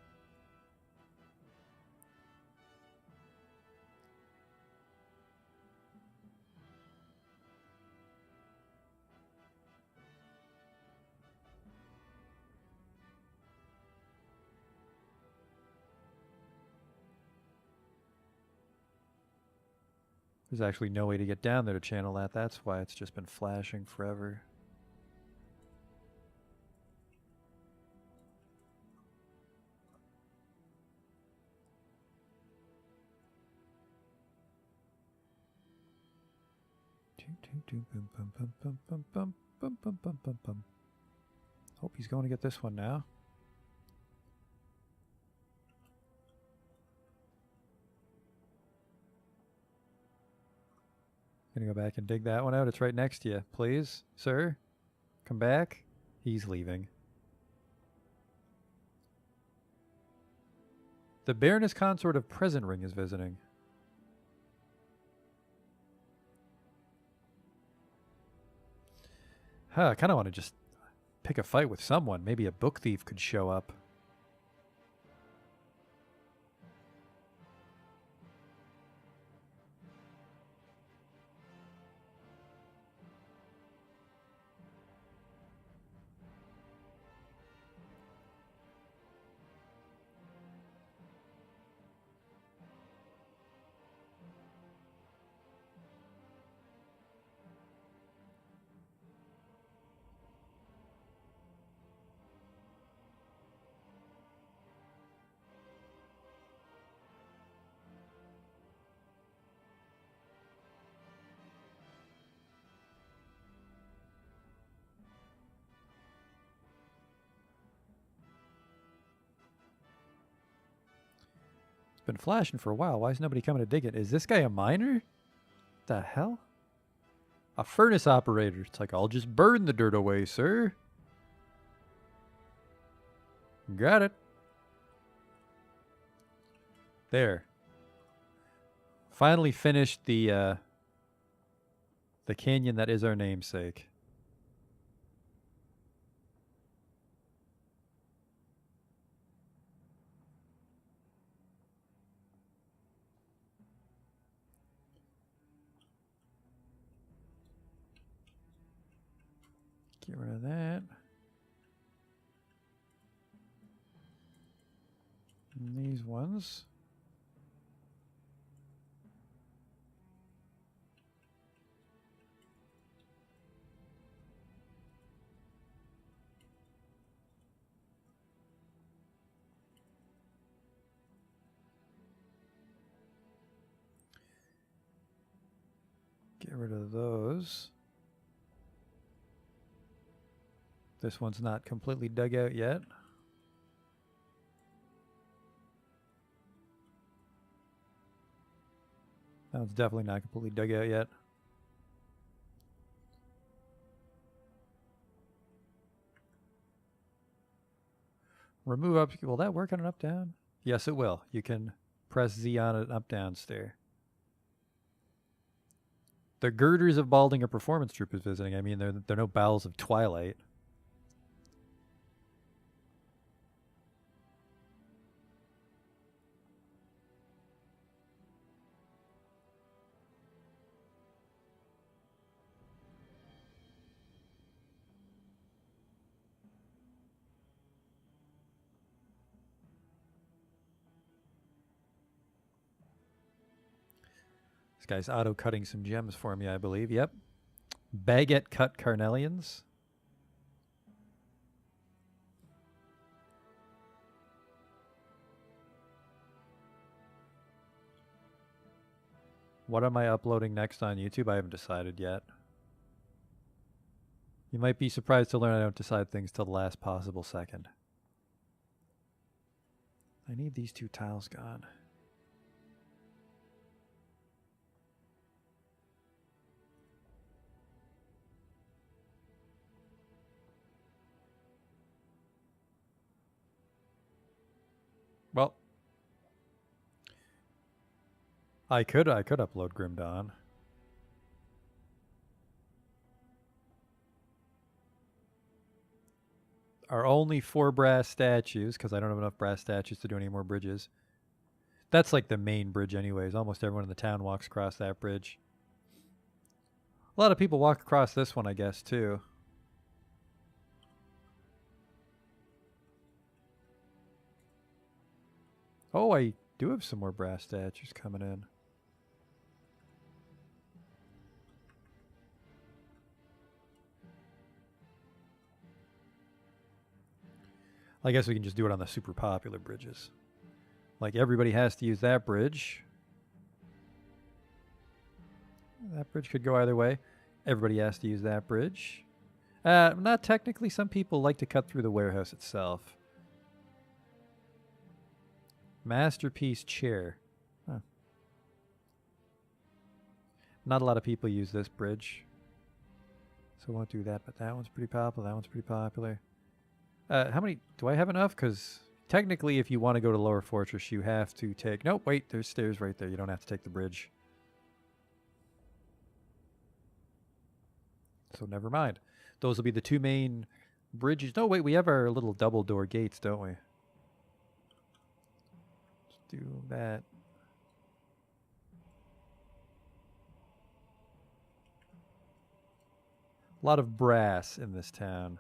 There's actually no way to get down there to channel that. That's why it's just been flashing forever. Hope he's going to get this one now. Gonna go back and dig that one out. It's right next to you. Please, sir, come back. He's leaving. The Baroness Consort of Present Ring is visiting. I kind of want to just pick a fight with someone. Maybe a book thief could show up. Been flashing for a while. Why is nobody coming to dig it? Is this guy a miner? The hell? A furnace operator. It's like, I'll just burn the dirt away, sir. Got it. There. Finally finished the canyon that is our namesake. Get rid of that. And these ones. Get rid of those. This one's not completely dug out yet. That one's definitely not completely dug out yet. Remove up. Will that work on an up-down? Yes, it will. You can press Z on an up-down stair. The girders of Baldinger Performance Troupe is visiting. I mean, they're no bowels of Twilight. This guy's auto-cutting some gems for me, I believe. Yep. Baguette cut carnelians. What am I uploading next on YouTube? I haven't decided yet. You might be surprised to learn I don't decide things till the last possible second. I need these 2 tiles gone. Well, I could upload Grim Dawn. Are only 4 brass statues, because I don't have enough brass statues to do any more bridges. That's like the main bridge anyways. Almost everyone in the town walks across that bridge. A lot of people walk across this one, I guess, too. Oh, I do have some more brass statues coming in. I guess we can just do it on the super popular bridges. Like, everybody has to use that bridge. That bridge could go either way. Everybody has to use that bridge. Not technically. Some people like to cut through the warehouse itself. Masterpiece chair. Huh. Not a lot of people use this bridge, so we won't do that, but that one's pretty popular. That one's pretty popular. How many? Do I have enough? Because technically, if you want to go to Lower Fortress, you have to take... Nope, wait, there's stairs right there. You don't have to take the bridge. So never mind. Those will be the 2 main bridges. No, wait, we have our little double door gates, don't we? Let's do that. A lot of brass in this town.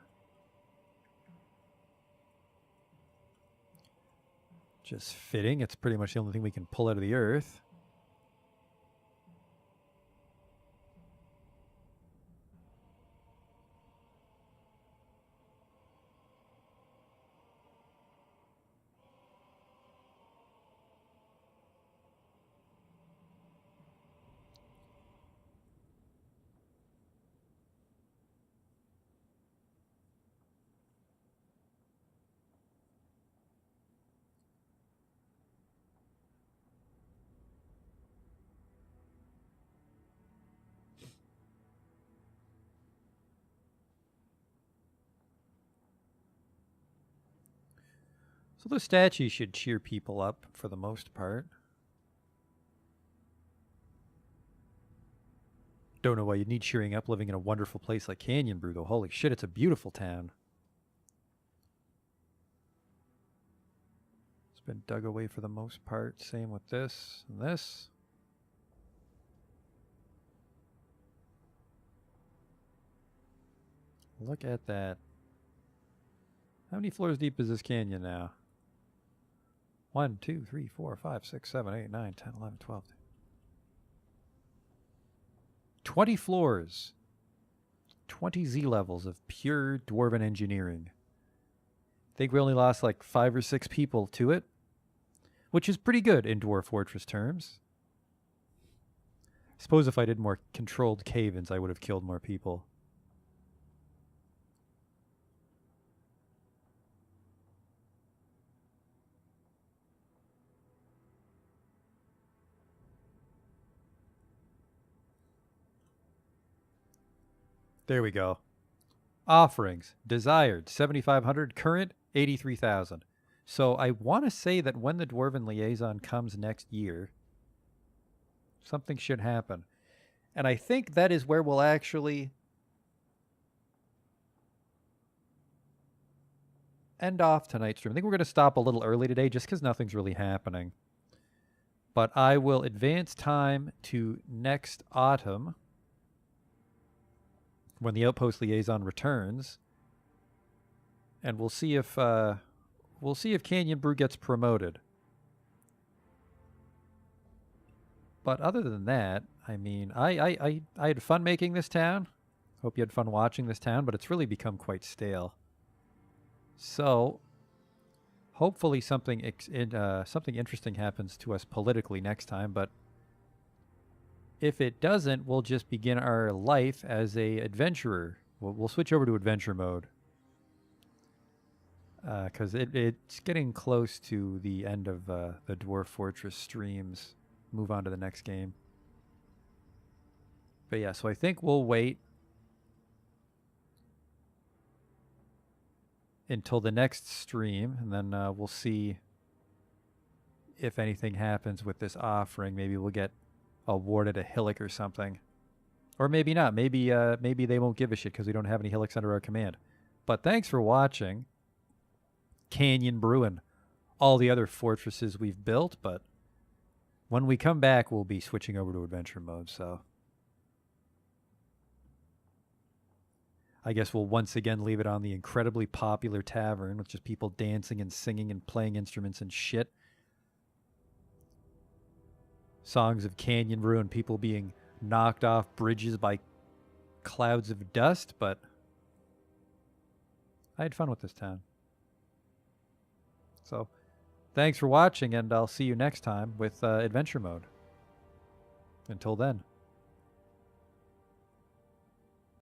Just fitting. It's pretty much the only thing we can pull out of the earth. So those statues should cheer people up for the most part. Don't know why you need cheering up living in a wonderful place like Canyon Brew, though. Holy shit, it's a beautiful town. It's been dug away for the most part. Same with this and this. Look at that. How many floors deep is this canyon now? 1, 2, 3, 4, 5, 6, 7, 8, 9, 10, 11, 12. 20 floors. 20 Z levels of pure dwarven engineering. I think we only lost like 5 or 6 people to it, which is pretty good in Dwarf Fortress terms. I suppose if I did more controlled cave-ins, I would have killed more people. There we go. Offerings. Desired, 7,500. Current, 83,000. So I want to say that when the Dwarven Liaison comes next year, something should happen. And I think that is where we'll actually end off tonight's stream. I think we're going to stop a little early today just because nothing's really happening. But I will advance time to next autumn when the Outpost Liaison returns. And we'll see if Canyon Brew gets promoted. But other than that, I mean, I had fun making this town. Hope you had fun watching this town, but it's really become quite stale. So, hopefully something interesting happens to us politically next time, but if it doesn't, we'll just begin our life as a adventurer. We'll switch over to adventure mode. Because it's getting close to the end of the Dwarf Fortress streams. Move on to the next game. But yeah, so I think we'll wait until the next stream, and then we'll see if anything happens with this offering. Maybe we'll get awarded a hillock or something. Or maybe not. Maybe they won't give a shit because we don't have any hillocks under our command. But thanks for watching Canyon Brew and all the other fortresses we've built, but when we come back, we'll be switching over to adventure mode, so I guess we'll once again leave it on the incredibly popular tavern with just people dancing and singing and playing instruments and shit. Songs of Canyon Brew and people being knocked off bridges by clouds of dust, but I had fun with this town. So, thanks for watching, and I'll see you next time with adventure mode. Until then.